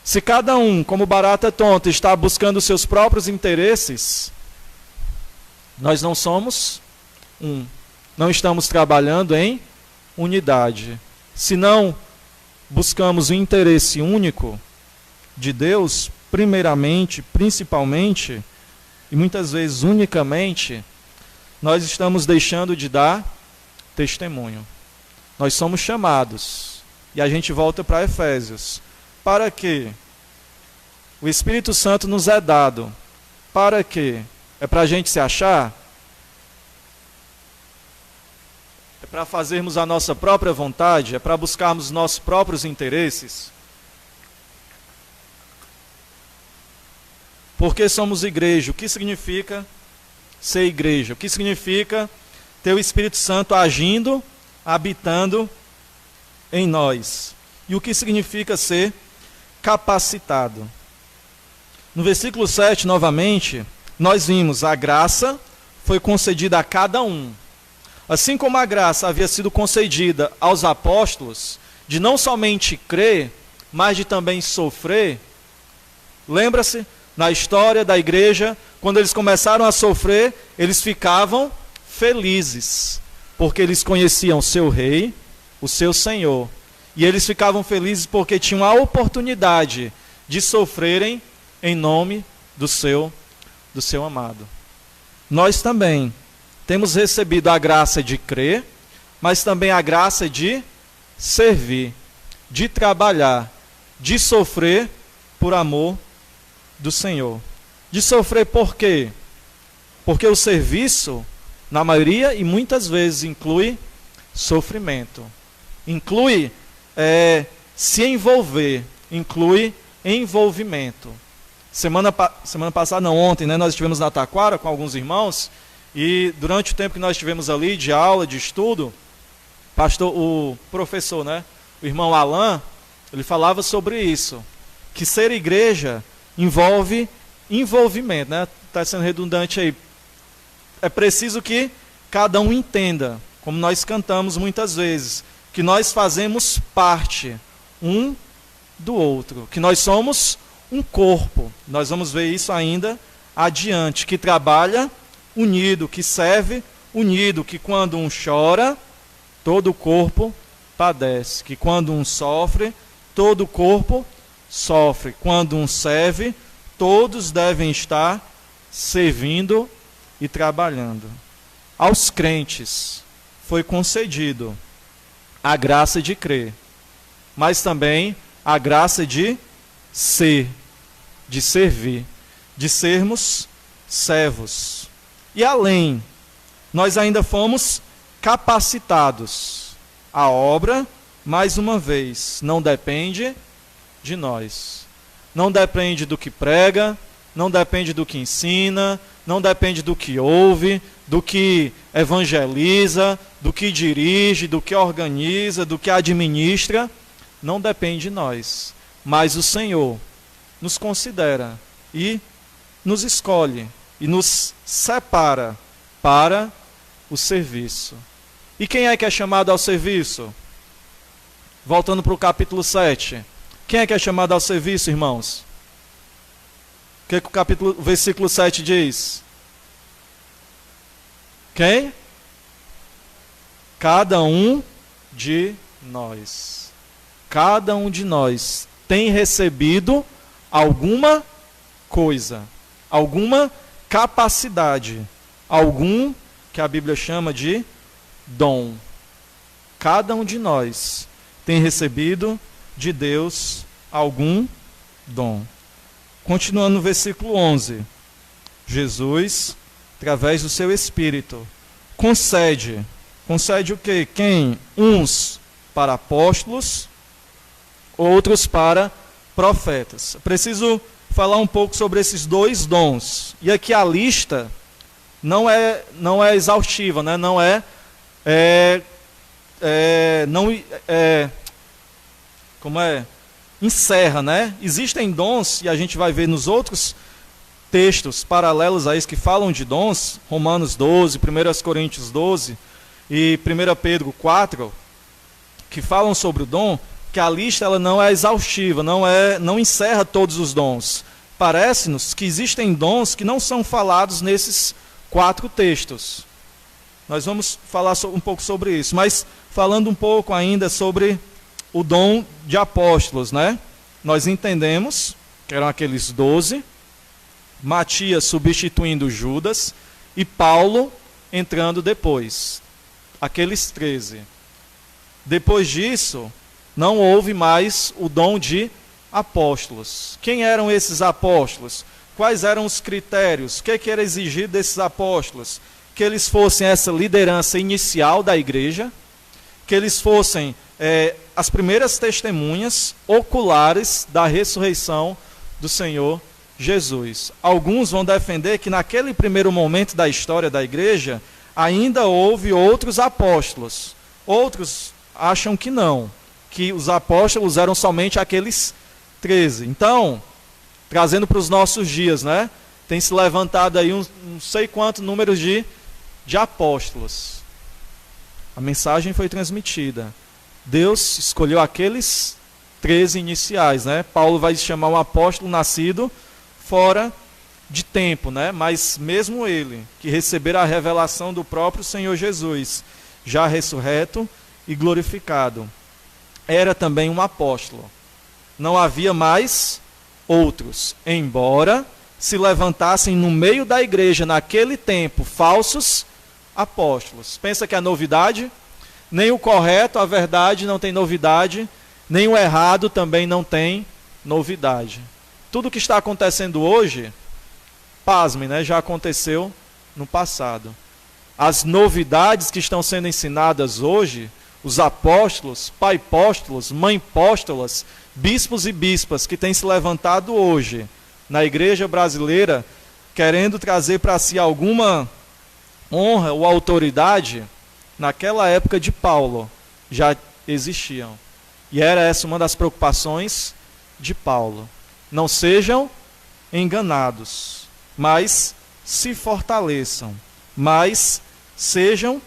Se cada um, como barata tonta, está buscando seus próprios interesses, nós não somos um. Não estamos trabalhando em unidade. Se não buscamos o interesse único de Deus, primeiramente, principalmente, e muitas vezes unicamente, nós estamos deixando de dar testemunho. Nós somos chamados, e a gente volta para Efésios, para que o Espírito Santo nos é dado. Para quê? É para a gente se achar? É para fazermos a nossa própria vontade? É para buscarmos nossos próprios interesses? Porque somos igreja. O que significa ser igreja? O que significa ter o Espírito Santo agindo, habitando em nós? E o que significa ser capacitado? No versículo 7, novamente, nós vimos a graça foi concedida a cada um. Assim como a graça havia sido concedida aos apóstolos, de não somente crer, mas de também sofrer. Lembra-se, na história da igreja, quando eles começaram a sofrer, eles ficavam felizes, porque eles conheciam o seu rei, o seu Senhor. E eles ficavam felizes porque tinham a oportunidade de sofrerem em nome do seu amado. Nós também temos recebido a graça de crer, mas também a graça de servir, de trabalhar, de sofrer por amor do Senhor. De sofrer por quê? Porque o serviço, na maioria e muitas vezes, inclui sofrimento. Inclui se envolver, inclui envolvimento. Semana passada, não, ontem, nós estivemos na Taquara com alguns irmãos, e durante o tempo que nós estivemos ali, de aula, de estudo, o professor, o irmão Alain, ele falava sobre isso, que ser igreja envolve envolvimento, está sendo redundante aí. É preciso que cada um entenda, como nós cantamos muitas vezes, que nós fazemos parte um do outro, que nós somos um corpo. Nós vamos ver isso ainda adiante, que trabalha unido, que serve unido, que quando um chora, todo o corpo padece, que quando um sofre, todo o corpo sofre, quando um serve, todos devem estar servindo e trabalhando. Aos crentes foi concedido a graça de crer, mas também a graça de ser, de servir, de sermos servos. E além, nós ainda fomos capacitados. A obra, mais uma vez, não depende de nós. Não depende do que prega, não depende do que ensina, não depende do que ouve, do que evangeliza, do que dirige, do que organiza, do que administra. Não depende de nós. Mas o Senhor nos considera e nos escolhe e nos separa para o serviço. E quem é que é chamado ao serviço? Voltando para o capítulo 7. Quem é que é chamado ao serviço, irmãos? O que o versículo 7 diz? Quem? Cada um de nós. Cada um de nós tem recebido alguma coisa, alguma capacidade, algum que a Bíblia chama de dom. Cada um de nós tem recebido de Deus algum dom. Continuando no versículo 11. Jesus, através do seu Espírito, concede o quê? Quem? Uns para apóstolos, outros para profetas. Preciso falar um pouco sobre esses dois dons. E aqui a lista não é exaustiva, né? Encerra, né? Existem dons, e a gente vai ver nos outros textos paralelos a isso que falam de dons, Romanos 12, 1 Coríntios 12 e 1 Pedro 4, que falam sobre o dom, que a lista ela não é exaustiva, não encerra todos os dons. Parece-nos que existem dons que não são falados nesses 4 textos. Nós vamos falar um pouco sobre isso, mas falando um pouco ainda sobre o dom de apóstolos, né? Nós entendemos que eram aqueles 12, Matias substituindo Judas e Paulo entrando depois, aqueles 13. Depois disso, não houve mais o dom de apóstolos. Quem eram esses apóstolos? Quais eram os critérios? O que era exigido desses apóstolos? Que eles fossem essa liderança inicial da igreja, que eles fossem as primeiras testemunhas oculares da ressurreição do Senhor Jesus. Alguns vão defender que naquele primeiro momento da história da igreja, ainda houve outros apóstolos. Outros acham que não, que os apóstolos eram somente aqueles 13. Então, trazendo para os nossos dias, né? Tem se levantado aí não sei quantos números de apóstolos. A mensagem foi transmitida. Deus escolheu aqueles 13 iniciais, né? Paulo vai chamar um apóstolo nascido fora de tempo, né? Mas mesmo ele, que recebera a revelação do próprio Senhor Jesus, já ressurreto e glorificado, era também um apóstolo. Não havia mais outros, embora se levantassem no meio da igreja naquele tempo falsos apóstolos. Pensa que é novidade? Nem o correto, a verdade, não tem novidade, nem o errado também não tem novidade. Tudo o que está acontecendo hoje, pasmem, né, já aconteceu no passado. As novidades que estão sendo ensinadas hoje, os apóstolos, paipóstolos, mãepóstolas, bispos e bispas que têm se levantado hoje na igreja brasileira, querendo trazer para si alguma honra ou autoridade, naquela época de Paulo, já existiam. E era essa uma das preocupações de Paulo. Não sejam enganados, mas se fortaleçam, mas sejam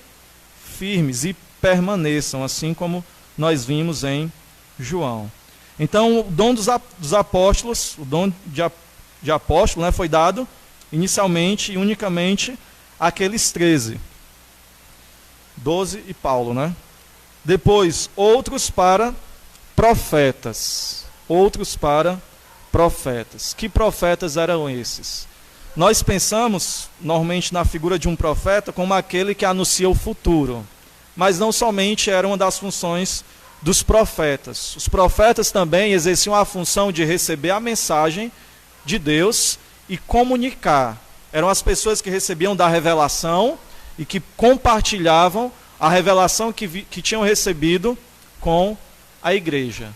firmes e permaneçam, assim como nós vimos em João. Então, o dom dos apóstolos, o dom de apóstolo, né, foi dado inicialmente e unicamente àqueles 13. 12 e Paulo, né? Depois, outros para profetas. Outros para profetas. Que profetas eram esses? Nós pensamos, normalmente, na figura de um profeta como aquele que anuncia o futuro. Mas não somente era uma das funções dos profetas. Os profetas também exerciam a função de receber a mensagem de Deus e comunicar. Eram as pessoas que recebiam da revelação e que compartilhavam a revelação que tinham recebido com a igreja.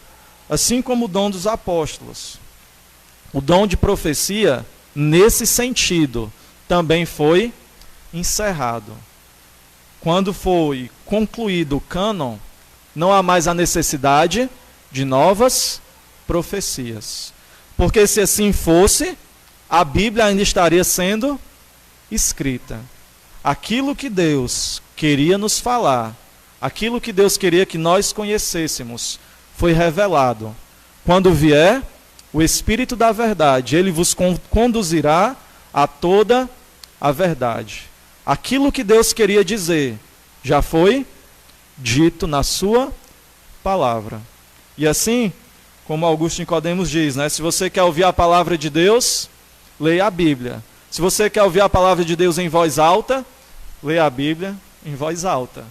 Assim como o dom dos apóstolos. O dom de profecia, nesse sentido, também foi encerrado. Quando foi concluído o cânon, não há mais a necessidade de novas profecias. Porque se assim fosse, a Bíblia ainda estaria sendo escrita. Aquilo que Deus queria nos falar, aquilo que Deus queria que nós conhecêssemos, foi revelado. Quando vier o Espírito da verdade, ele vos conduzirá a toda a verdade. Aquilo que Deus queria dizer já foi dito na sua palavra. E assim, como Augusto Nicodemos diz, né, se você quer ouvir a palavra de Deus, leia a Bíblia. Se você quer ouvir a palavra de Deus em voz alta, leia a Bíblia em voz alta.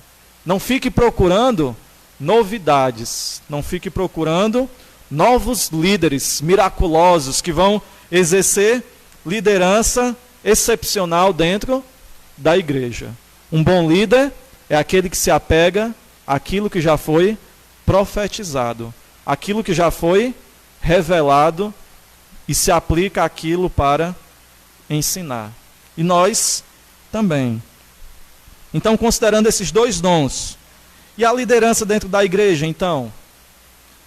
Não fique procurando novidades, não fique procurando novos líderes miraculosos que vão exercer liderança excepcional dentro da igreja. Um bom líder é aquele que se apega àquilo que já foi profetizado, aquilo que já foi revelado e se aplica àquilo para ensinar. E nós também. Então, considerando esses dois dons, e a liderança dentro da igreja, então,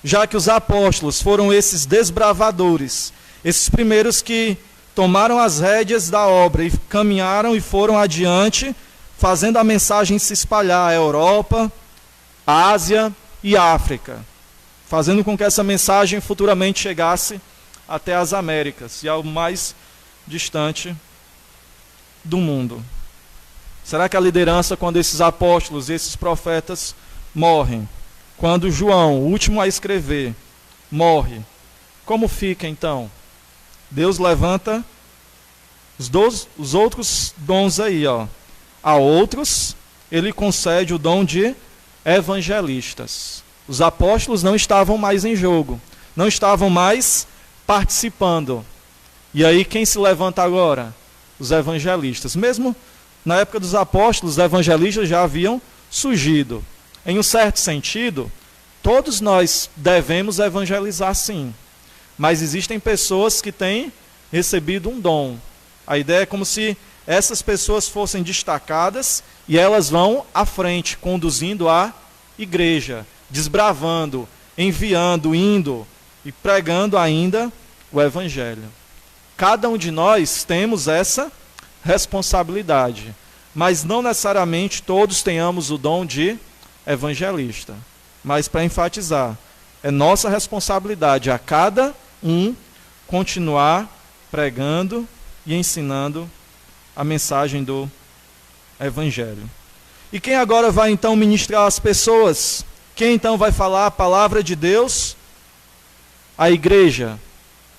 já que os apóstolos foram esses desbravadores, esses primeiros que tomaram as rédeas da obra e caminharam e foram adiante, fazendo a mensagem se espalhar à Europa, Ásia e África, fazendo com que essa mensagem futuramente chegasse até as Américas e ao mais distante do mundo. Será que a liderança, quando esses apóstolos, esses profetas morrem, quando João, o último a escrever, morre, como fica então? Deus levanta os outros dons aí, ó. A outros, ele concede o dom de evangelistas. Os apóstolos não estavam mais em jogo, não estavam mais participando. E aí quem se levanta agora? Os evangelistas. Mesmo na época dos apóstolos, os evangelistas já haviam surgido. Em um certo sentido, todos nós devemos evangelizar sim. Mas existem pessoas que têm recebido um dom. A ideia é como se essas pessoas fossem destacadas e elas vão à frente, conduzindo a igreja, desbravando, enviando, indo e pregando ainda o evangelho. Cada um de nós temos essa responsabilidade, mas não necessariamente todos tenhamos o dom de evangelista. Mas para enfatizar, é nossa responsabilidade a cada um continuar pregando e ensinando a mensagem do evangelho. E quem agora vai então ministrar as pessoas? Quem então vai falar a palavra de Deus? A igreja.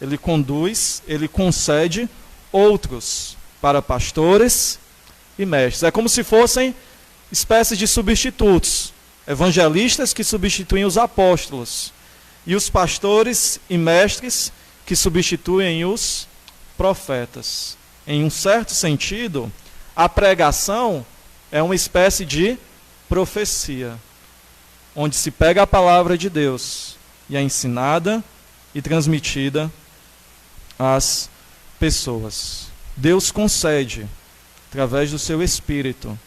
Ele conduz, ele concede outros para pastores e mestres. É como se fossem espécies de substitutos. Evangelistas que substituem os apóstolos. E os pastores e mestres que substituem os profetas. Em um certo sentido, a pregação é uma espécie de profecia, onde se pega a palavra de Deus e é ensinada e transmitida às pessoas. Deus concede, através do seu Espírito,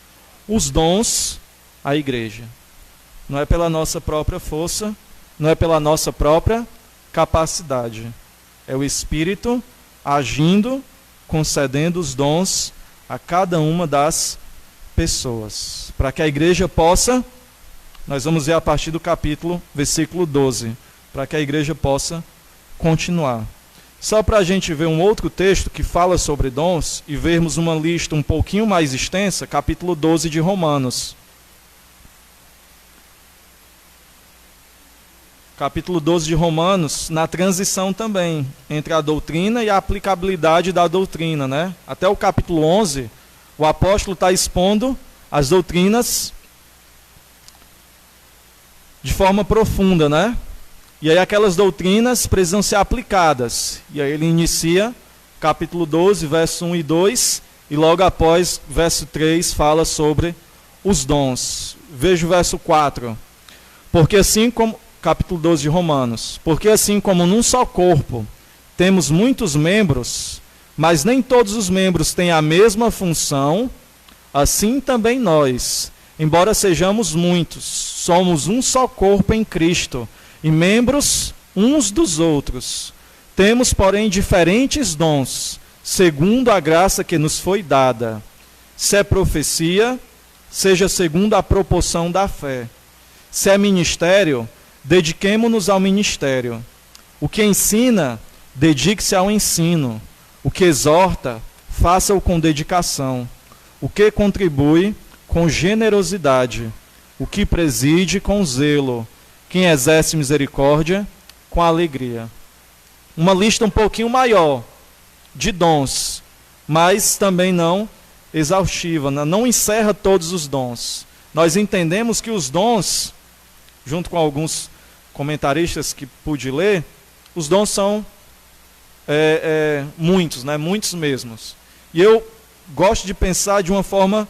os dons à igreja. Não é pela nossa própria força, não é pela nossa própria capacidade. É o Espírito agindo, concedendo os dons a cada uma das pessoas. Para que a igreja possa, nós vamos ver a partir do versículo 12, para que a igreja possa continuar. Só para a gente ver um outro texto que fala sobre dons e vermos uma lista um pouquinho mais extensa, capítulo 12 de Romanos. capítulo 12 de Romanos, na transição também entre a doutrina e a aplicabilidade da doutrina, né? Até o capítulo 11, o apóstolo está expondo as doutrinas de forma profunda, né? E aí aquelas doutrinas precisam ser aplicadas. E aí ele inicia capítulo 12, verso 1 e 2, e logo após, verso 3, fala sobre os dons. Veja o verso 4. Porque assim como, capítulo 12 de Romanos, porque assim como num só corpo temos muitos membros, mas nem todos os membros têm a mesma função, assim também nós, embora sejamos muitos, somos um só corpo em Cristo, e membros uns dos outros. Temos, porém, diferentes dons, segundo a graça que nos foi dada. Se é profecia, seja segundo a proporção da fé. Se é ministério, dediquemo-nos ao ministério. O que ensina, dedique-se ao ensino. O que exorta, faça-o com dedicação. O que contribui, com generosidade. O que preside, com zelo. Quem exerce misericórdia, com alegria. Uma lista um pouquinho maior de dons, mas também não exaustiva, não encerra todos os dons. Nós entendemos que os dons, junto com alguns comentaristas que pude ler, os dons são muitos, né? Muitos mesmos. E eu gosto de pensar de uma forma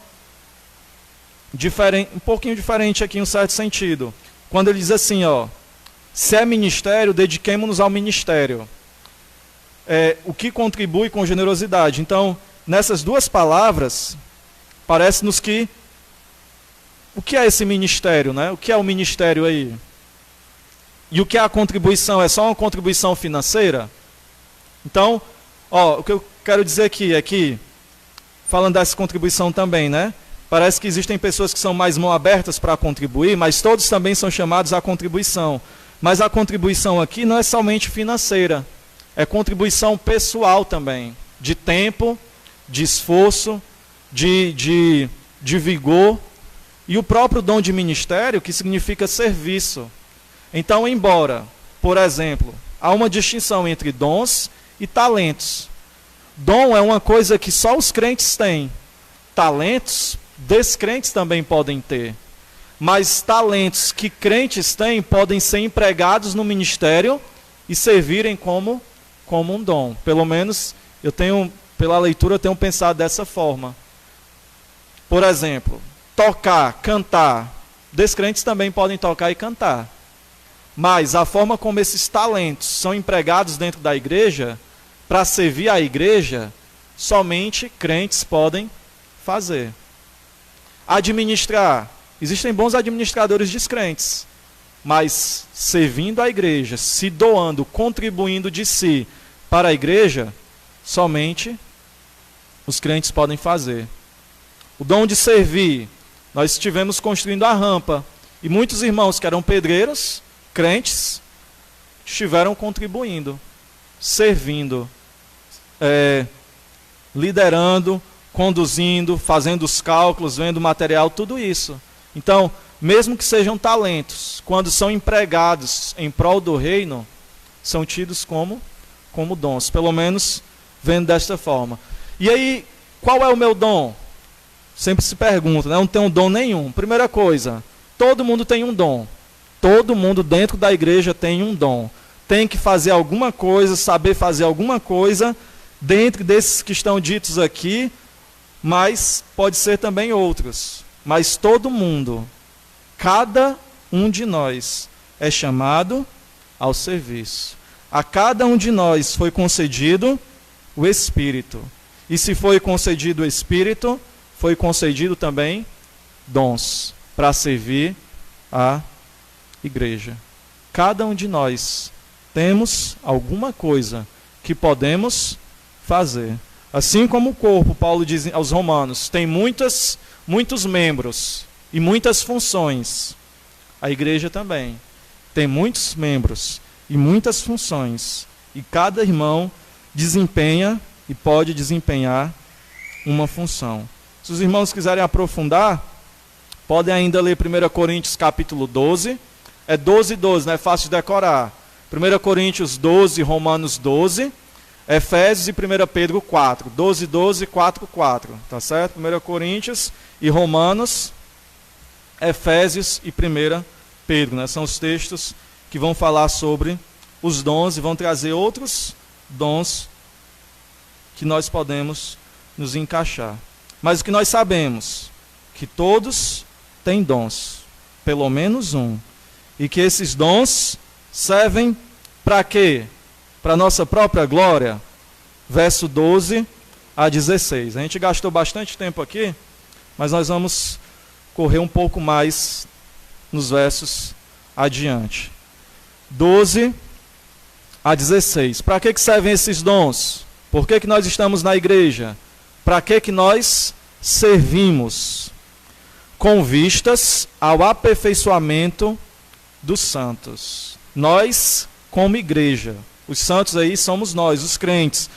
diferente, um pouquinho diferente aqui, em um certo sentido. Quando ele diz assim, ó, se é ministério, dediquemo-nos ao ministério. O que contribui com generosidade. Então, nessas duas palavras, parece-nos que o que é esse ministério, né? O que é o ministério aí? E o que é a contribuição? É só uma contribuição financeira? Então, ó, o que eu quero dizer aqui é que, falando dessa contribuição também, né? Parece que existem pessoas que são mais mão abertas para contribuir, mas todos também são chamados à contribuição. Mas a contribuição aqui não é somente financeira, é contribuição pessoal também, de tempo, de esforço, de vigor, e o próprio dom de ministério, que significa serviço. Então, embora, por exemplo, há uma distinção entre dons e talentos. Dom é uma coisa que só os crentes têm. Talentos, descrentes também podem ter. Mas talentos que crentes têm podem ser empregados no ministério e servirem como um dom. Pelo menos, pela leitura, eu tenho pensado dessa forma. Por exemplo, tocar, cantar. Descrentes também podem tocar e cantar. Mas a forma como esses talentos são empregados dentro da igreja, para servir a igreja, somente crentes podem fazer. Administrar. Existem bons administradores descrentes, mas servindo a igreja, se doando, contribuindo de si para a igreja, somente os crentes podem fazer. O dom de servir. Nós estivemos construindo a rampa, e muitos irmãos que eram pedreiros, crentes, estiveram contribuindo, servindo, liderando, conduzindo, fazendo os cálculos, vendo o material, tudo isso. Então, mesmo que sejam talentos, quando são empregados em prol do reino, são tidos como dons, pelo menos vendo desta forma. E aí, qual é o meu dom? Sempre se pergunta, né? Não tenho dom nenhum. Primeira coisa, todo mundo tem um dom. Todo mundo dentro da igreja tem um dom. Tem que fazer alguma coisa, saber fazer alguma coisa, dentre desses que estão ditos aqui, mas pode ser também outros. Mas todo mundo, cada um de nós, é chamado ao serviço. A cada um de nós foi concedido o Espírito. E se foi concedido o Espírito, foi concedido também dons para servir a igreja. Cada um de nós temos alguma coisa que podemos fazer. Assim como o corpo, Paulo diz aos Romanos, tem muitos membros e muitas funções. A igreja também tem muitos membros e muitas funções. E cada irmão desempenha e pode desempenhar uma função. Se os irmãos quiserem aprofundar, podem ainda ler 1 Coríntios capítulo 12, É 12, 12, não é fácil de decorar. 1 Coríntios 12, Romanos 12, Efésios e 1 Pedro 4. 12, 12, 4, 4. Tá certo? 1 Coríntios e Romanos, Efésios e 1 Pedro. Né? São os textos que vão falar sobre os dons e vão trazer outros dons que nós podemos nos encaixar. Mas o que nós sabemos, que todos têm dons, pelo menos um. E que esses dons servem para quê? Para a nossa própria glória. Verso 12 a 16. A gente gastou bastante tempo aqui, mas nós vamos correr um pouco mais nos versos adiante. 12 a 16. Para que servem esses dons? Por que nós estamos na igreja? Para que nós servimos? Com vistas ao aperfeiçoamento dos santos. Nós, como igreja, os santos aí somos nós, os crentes,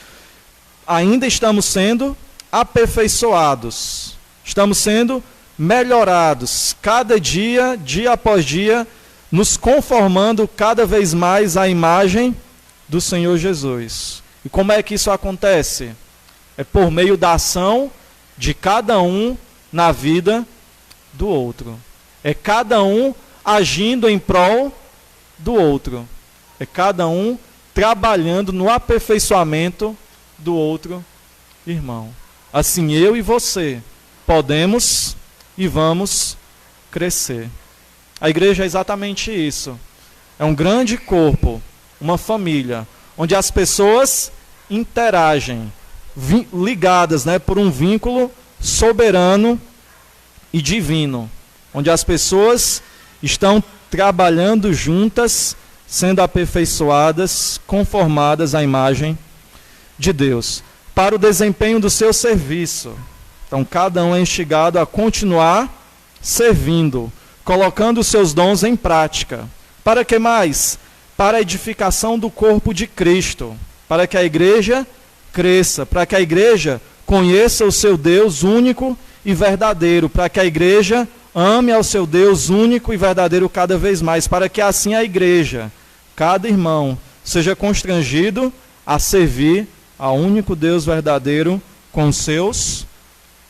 ainda estamos sendo aperfeiçoados, estamos sendo melhorados, cada dia, dia após dia, nos conformando cada vez mais à imagem do Senhor Jesus. E como é que isso acontece? É por meio da ação de cada um na vida do outro. É cada um agindo em prol do outro. É cada um trabalhando no aperfeiçoamento do outro irmão. Assim eu e você podemos e vamos crescer. A igreja é exatamente isso. É um grande corpo, uma família, onde as pessoas interagem, ligadas, né, por um vínculo soberano e divino, onde as pessoas estão trabalhando juntas, sendo aperfeiçoadas, conformadas à imagem de Deus, para o desempenho do seu serviço. Então, cada um é instigado a continuar servindo, colocando os seus dons em prática. Para que mais? Para a edificação do corpo de Cristo, para que a igreja cresça, para que a igreja conheça o seu Deus único e verdadeiro, para que a igreja ame ao seu Deus único e verdadeiro cada vez mais, para que assim a igreja, cada irmão, seja constrangido a servir ao único Deus verdadeiro com seus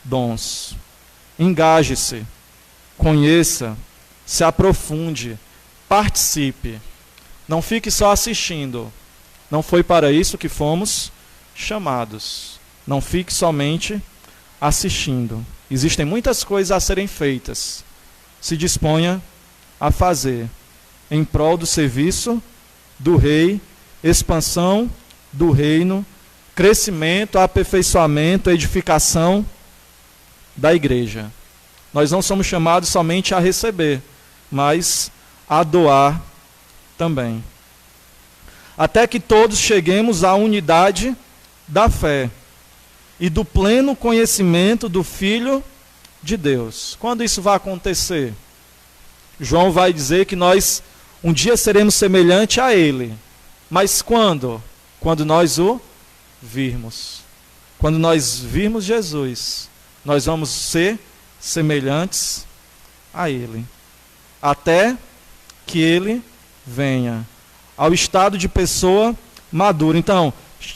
dons. Engaje-se, conheça, se aprofunde, participe. Não fique só assistindo. Não foi para isso que fomos chamados. Não fique somente assistindo. Existem muitas coisas a serem feitas. Se disponha a fazer em prol do serviço do Rei, expansão do reino, crescimento, aperfeiçoamento, edificação da igreja. Nós não somos chamados somente a receber, mas a doar também. Até que todos cheguemos à unidade da fé e do pleno conhecimento do Filho de Deus. Quando isso vai acontecer? João vai dizer que nós um dia seremos semelhantes a Ele. Mas quando? Quando nós o virmos. Quando nós virmos Jesus, nós vamos ser semelhantes a Ele. Até que Ele venha ao estado de pessoa madura. Então,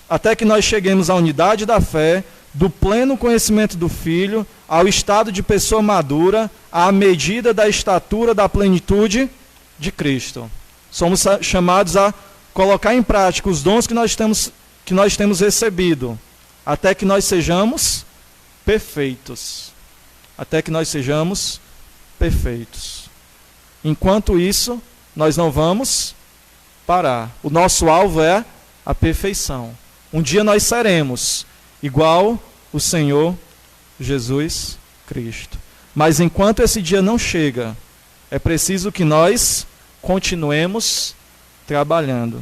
até que nós cheguemos à unidade da fé, do pleno conhecimento do Filho, ao estado de pessoa madura, à medida da estatura da plenitude de Cristo. Somos chamados a colocar em prática os dons que nós temos recebido, até que nós sejamos perfeitos. Até que nós sejamos perfeitos. Enquanto isso, nós não vamos parar. O nosso alvo é a perfeição. Um dia nós seremos igual o Senhor Jesus Cristo. Mas enquanto esse dia não chega, é preciso que nós continuemos trabalhando.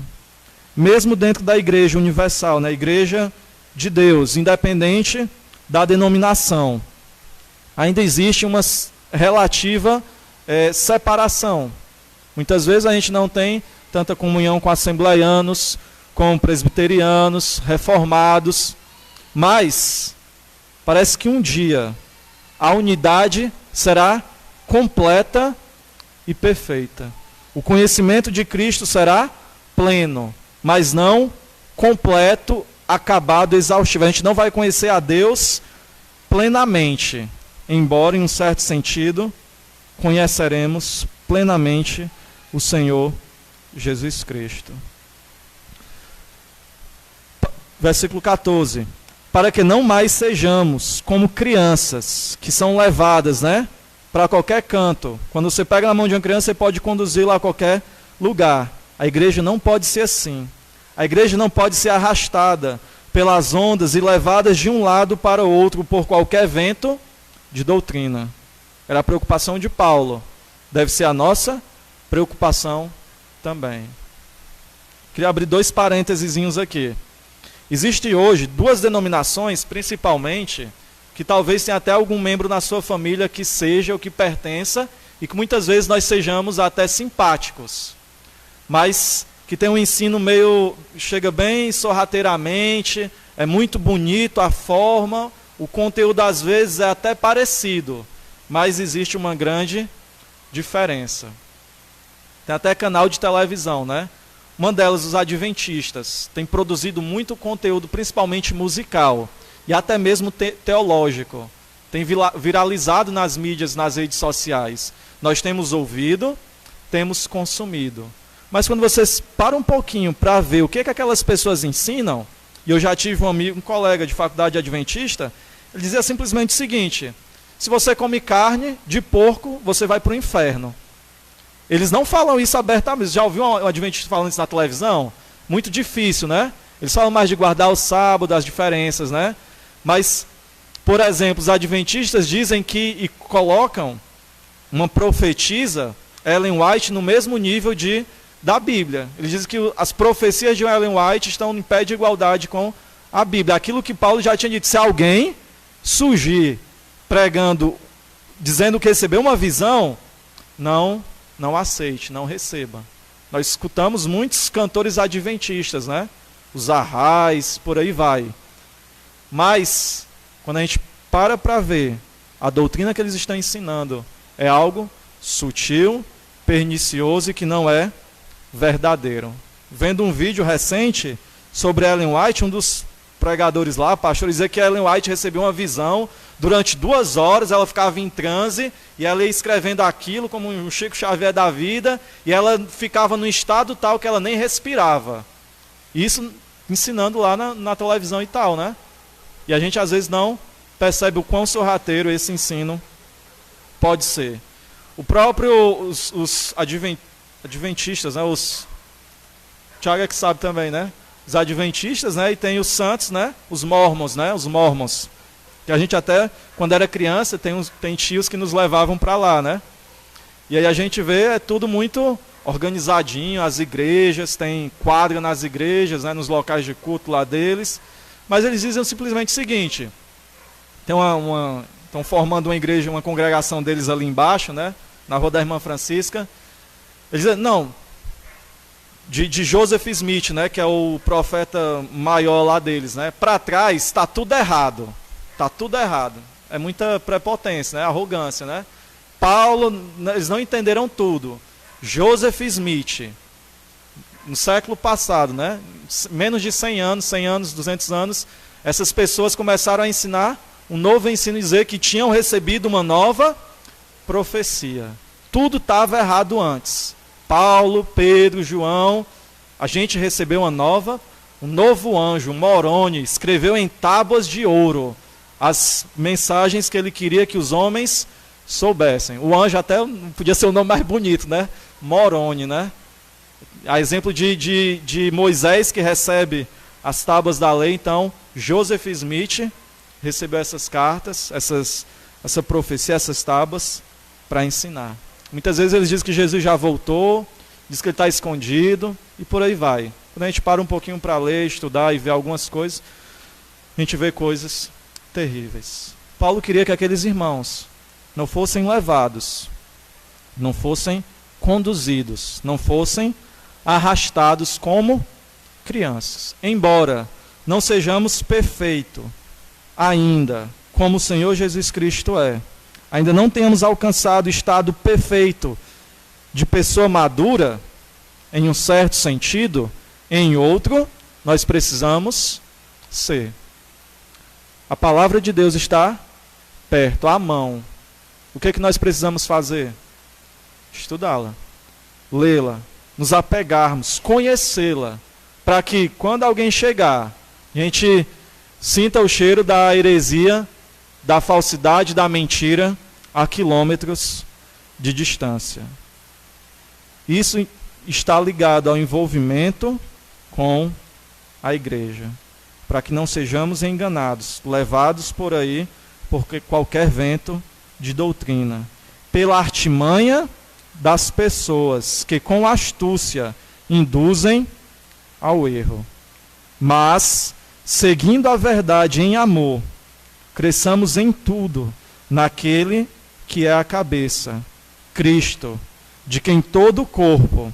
Mesmo dentro da igreja universal, na igreja de Deus, independente da denominação, ainda existe uma relativa separação. Muitas vezes a gente não tem tanta comunhão com assembleianos, com presbiterianos, reformados, mas parece que um dia a unidade será completa e perfeita. O conhecimento de Cristo será pleno, mas não completo, acabado, exaustivo. A gente não vai conhecer a Deus plenamente, embora em um certo sentido conheceremos plenamente o Senhor Jesus Cristo. Versículo 14. Para que não mais sejamos como crianças que são levadas, para qualquer canto. Quando você pega na mão de uma criança, você pode conduzi-la a qualquer lugar. A igreja não pode ser assim. A igreja não pode ser arrastada pelas ondas e levadas de um lado para o outro por qualquer vento de doutrina. Era a preocupação de Paulo. Deve ser a nossa preocupação também. Queria abrir 2 parênteses aqui. Existem hoje 2 denominações, principalmente, que talvez tenha até algum membro na sua família que seja ou que pertença, e que muitas vezes nós sejamos até simpáticos, mas que tem um ensino meio, chega bem sorrateiramente, é muito bonito a forma, o conteúdo às vezes é até parecido, mas existe uma grande diferença. Tem até canal de televisão, Uma delas, os adventistas, tem produzido muito conteúdo, principalmente musical, e até mesmo teológico. Tem viralizado nas mídias, nas redes sociais. Nós temos ouvido, temos consumido. Mas quando vocês param um pouquinho para ver o que aquelas pessoas ensinam, e eu já tive um colega de faculdade adventista, ele dizia simplesmente o seguinte: se você come carne de porco, você vai para o inferno. Eles não falam isso abertamente. Já ouviu um adventista falando isso na televisão? Muito difícil, Eles falam mais de guardar o sábado, as diferenças, Mas, por exemplo, os adventistas dizem e colocam uma profetisa, Ellen White, no mesmo nível da Bíblia. Eles dizem que as profecias de Ellen White estão em pé de igualdade com a Bíblia. Aquilo que Paulo já tinha dito: se alguém surgir pregando, dizendo que recebeu uma visão, não aceite, não receba. Nós escutamos muitos cantores adventistas, Os arrais, por aí vai. Mas, quando a gente para ver, a doutrina que eles estão ensinando é algo sutil, pernicioso e que não é verdadeiro. Vendo um vídeo recente sobre Ellen White, um dos pregadores lá, pastor, dizia que Ellen White recebeu uma visão. Durante 2 horas ela ficava em transe e ela ia escrevendo aquilo como um Chico Xavier da vida, e ela ficava num estado tal que ela nem respirava. Isso ensinando lá na televisão e tal, E a gente às vezes não percebe o quão sorrateiro esse ensino pode ser. O próprio, os adventistas, os Tiago é que sabe também, Os adventistas, e tem os santos, Os mormons, os mormons. Que a gente até, quando era criança, tem tios que nos levavam para lá, E aí a gente vê, é tudo muito organizadinho, as igrejas, tem quadra nas igrejas, nos locais de culto lá deles. Mas eles dizem simplesmente o seguinte: estão formando uma igreja, uma congregação deles ali embaixo, na Rua da Irmã Francisca. Eles dizem, de Joseph Smith, que é o profeta maior lá deles, para trás está tudo errado. Está tudo errado. É muita prepotência, arrogância, Paulo, eles não entenderam tudo. Joseph Smith, no século passado, menos de 100 anos, 200 anos, essas pessoas começaram a ensinar um novo ensino, dizer que tinham recebido uma nova profecia. Tudo estava errado antes. Paulo, Pedro, João, a gente recebeu um novo anjo, Moroni, escreveu em tábuas de ouro as mensagens que ele queria que os homens soubessem. O anjo até podia ser o nome mais bonito, Moroni, A exemplo de Moisés, que recebe as tábuas da lei, então Joseph Smith recebeu essas cartas, essa profecia, essas tábuas, para ensinar. Muitas vezes eles dizem que Jesus já voltou, diz que ele está escondido, e por aí vai. Quando a gente para um pouquinho para ler, estudar e ver algumas coisas, a gente vê coisas terríveis. Paulo queria que aqueles irmãos não fossem levados, não fossem conduzidos, não fossem arrastados como crianças. Embora não sejamos perfeitos ainda, como o Senhor Jesus Cristo é, ainda não tenhamos alcançado o estado perfeito de pessoa madura, em um certo sentido, em outro, nós precisamos ser. A palavra de Deus está perto, à mão. O que é que nós precisamos fazer? Estudá-la, lê-la, nos apegarmos, conhecê-la, para que quando alguém chegar, a gente sinta o cheiro da heresia, da falsidade, da mentira, a quilômetros de distância. Isso está ligado ao envolvimento com a igreja, para que não sejamos enganados, levados por aí por qualquer vento de doutrina, pela artimanha das pessoas que com astúcia induzem ao erro. Mas, seguindo a verdade em amor, cresçamos em tudo naquele que é a cabeça, Cristo, de quem todo o corpo,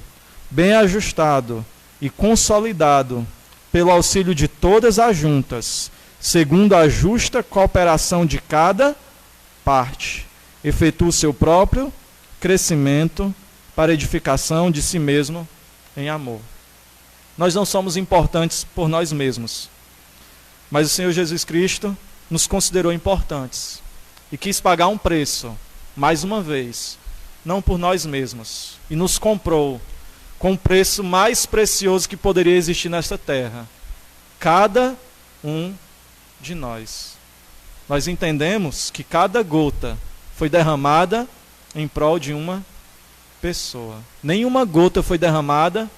bem ajustado e consolidado pelo auxílio de todas as juntas, segundo a justa cooperação de cada parte, efetua o seu próprio crescimento para edificação de si mesmo em amor. Nós não somos importantes por nós mesmos, mas o Senhor Jesus Cristo nos considerou importantes e quis pagar um preço, mais uma vez, não por nós mesmos, e nos comprou com o preço mais precioso que poderia existir nesta terra. Cada um de nós. Nós entendemos que cada gota foi derramada em prol de uma pessoa. Nenhuma gota foi derramada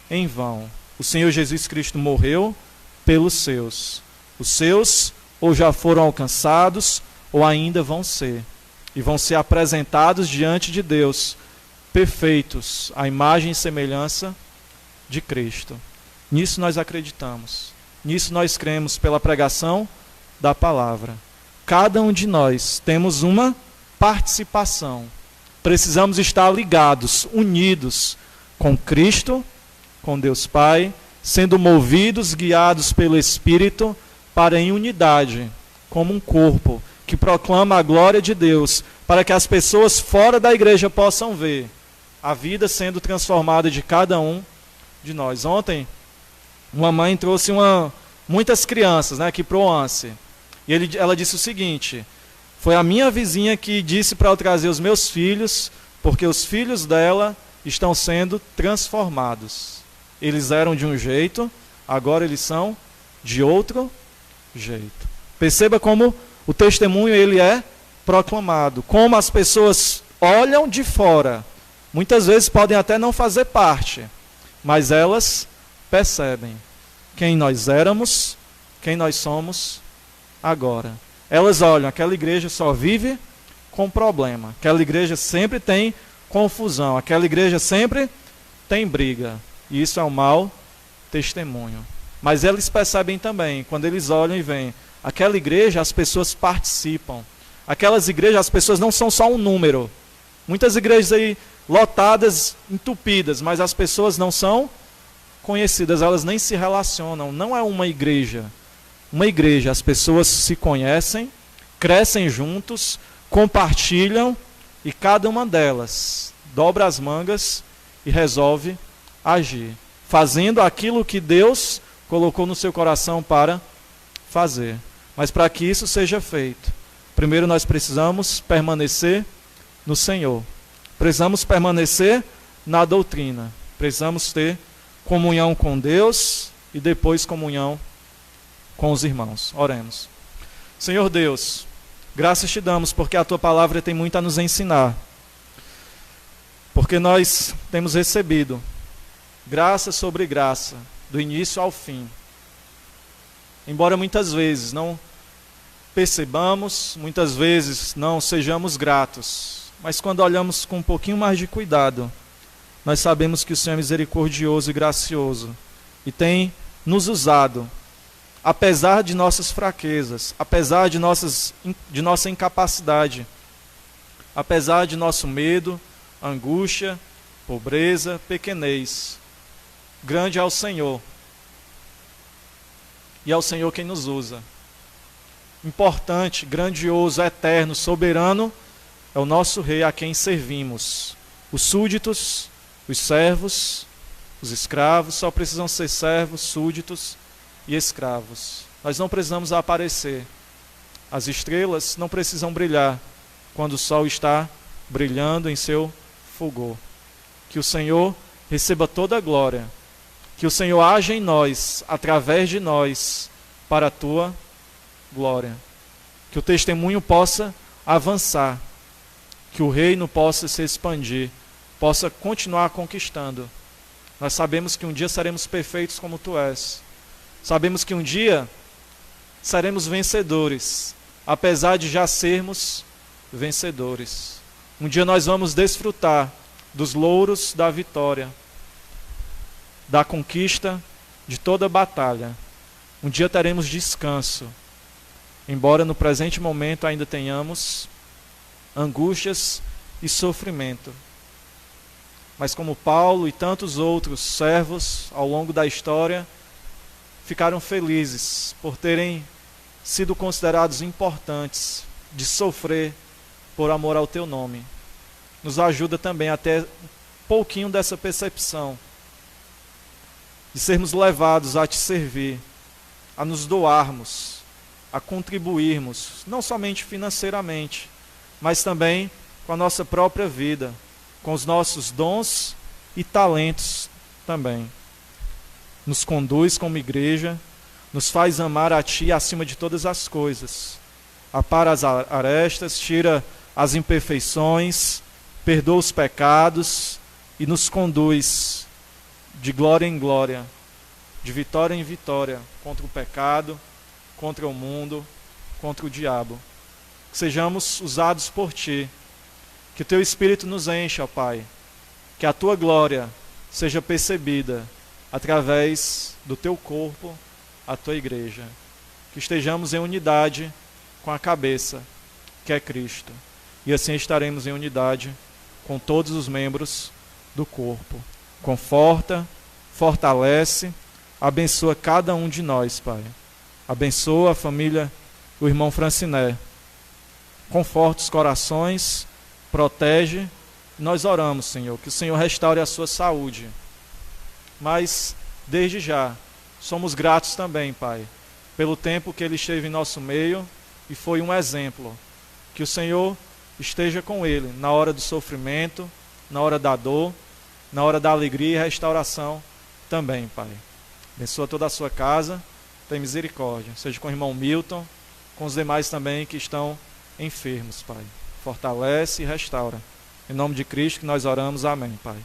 em vão. O Senhor Jesus Cristo morreu pelos seus. Os seus ou já foram alcançados ou ainda vão ser. E vão ser apresentados diante de Deus, perfeitos, à imagem e semelhança de Cristo. Nisso nós acreditamos. Nisso nós cremos pela pregação da palavra. Cada um de nós temos uma participação. Precisamos estar ligados, unidos com Cristo, com Deus Pai, sendo movidos, guiados pelo Espírito, para em unidade, como um corpo, que proclama a glória de Deus, para que as pessoas fora da igreja possam ver a vida sendo transformada de cada um de nós. Ontem, uma mãe trouxe muitas crianças, aqui para o OANSE. E ela disse o seguinte: foi a minha vizinha que disse para eu trazer os meus filhos, porque os filhos dela estão sendo transformados. Eles eram de um jeito, agora eles são de outro jeito. Perceba como o testemunho ele é proclamado, como as pessoas olham de fora. Muitas vezes podem até não fazer parte, mas elas percebem quem nós éramos, quem nós somos agora. Elas olham, aquela igreja só vive com problema, aquela igreja sempre tem confusão, aquela igreja sempre tem briga. E isso é um mau testemunho. Mas eles percebem também, quando eles olham e veem, aquela igreja as pessoas participam. Aquelas igrejas as pessoas não são só um número. Muitas igrejas aí lotadas, entupidas, mas as pessoas não são conhecidas, elas nem se relacionam. Não é uma igreja. Uma igreja, as pessoas se conhecem, crescem juntos, compartilham e cada uma delas dobra as mangas e resolve agir, fazendo aquilo que Deus colocou no seu coração para fazer. Mas para que isso seja feito, primeiro nós precisamos permanecer no Senhor. Precisamos permanecer na doutrina. Precisamos ter comunhão com Deus e depois comunhão com os irmãos. Oremos. Senhor Deus, graças te damos porque a tua palavra tem muito a nos ensinar. Porque nós temos recebido graça sobre graça, do início ao fim. Embora muitas vezes não percebamos, muitas vezes não sejamos gratos, mas quando olhamos com um pouquinho mais de cuidado, nós sabemos que o Senhor é misericordioso e gracioso e tem nos usado, apesar de nossas fraquezas, apesar de nossa incapacidade, apesar de nosso medo, angústia, pobreza, pequenez. Grande é o Senhor. E é o Senhor quem nos usa. Importante, grandioso, eterno, soberano, é o nosso Rei a quem servimos. Os súditos, os servos, os escravos só precisam ser servos, súditos e escravos. Nós não precisamos aparecer. As estrelas não precisam brilhar quando o sol está brilhando em seu fulgor. Que o Senhor receba toda a glória. Que o Senhor haja em nós, através de nós, para a tua glória. Que o testemunho possa avançar. Que o reino possa se expandir, possa continuar conquistando. Nós sabemos que um dia seremos perfeitos como tu és. Sabemos que um dia seremos vencedores, apesar de já sermos vencedores. Um dia nós vamos desfrutar dos louros da vitória, da conquista de toda a batalha. Um dia teremos descanso, embora no presente momento ainda tenhamos angústias e sofrimento. Mas como Paulo e tantos outros servos ao longo da história ficaram felizes por terem sido considerados importantes de sofrer por amor ao teu nome. Nos ajuda também a ter um pouquinho dessa percepção, de sermos levados a te servir, a nos doarmos, a contribuirmos, não somente financeiramente, mas também com a nossa própria vida, com os nossos dons e talentos também. Nos conduz como igreja, nos faz amar a Ti acima de todas as coisas. Apara as arestas, tira as imperfeições, perdoa os pecados e nos conduz de glória em glória, de vitória em vitória, contra o pecado, contra o mundo, contra o diabo. Que sejamos usados por Ti, que o Teu Espírito nos encha, ó Pai, que a Tua glória seja percebida através do Teu corpo, a Tua igreja. Que estejamos em unidade com a cabeça, que é Cristo. E assim estaremos em unidade com todos os membros do corpo. Conforta, fortalece, abençoa cada um de nós, Pai. Abençoa a família do irmão Franciné. Conforta os corações, protege. Nós oramos, Senhor, que o Senhor restaure a sua saúde. Mas, desde já, somos gratos também, Pai, pelo tempo que ele esteve em nosso meio e foi um exemplo. Que o Senhor esteja com ele na hora do sofrimento, na hora da dor, na hora da alegria e restauração também, Pai. Abençoa toda a sua casa, tem misericórdia. Seja com o irmão Milton, com os demais também que estão enfermos, Pai. Fortalece e restaura. Em nome de Cristo que nós oramos, amém, Pai.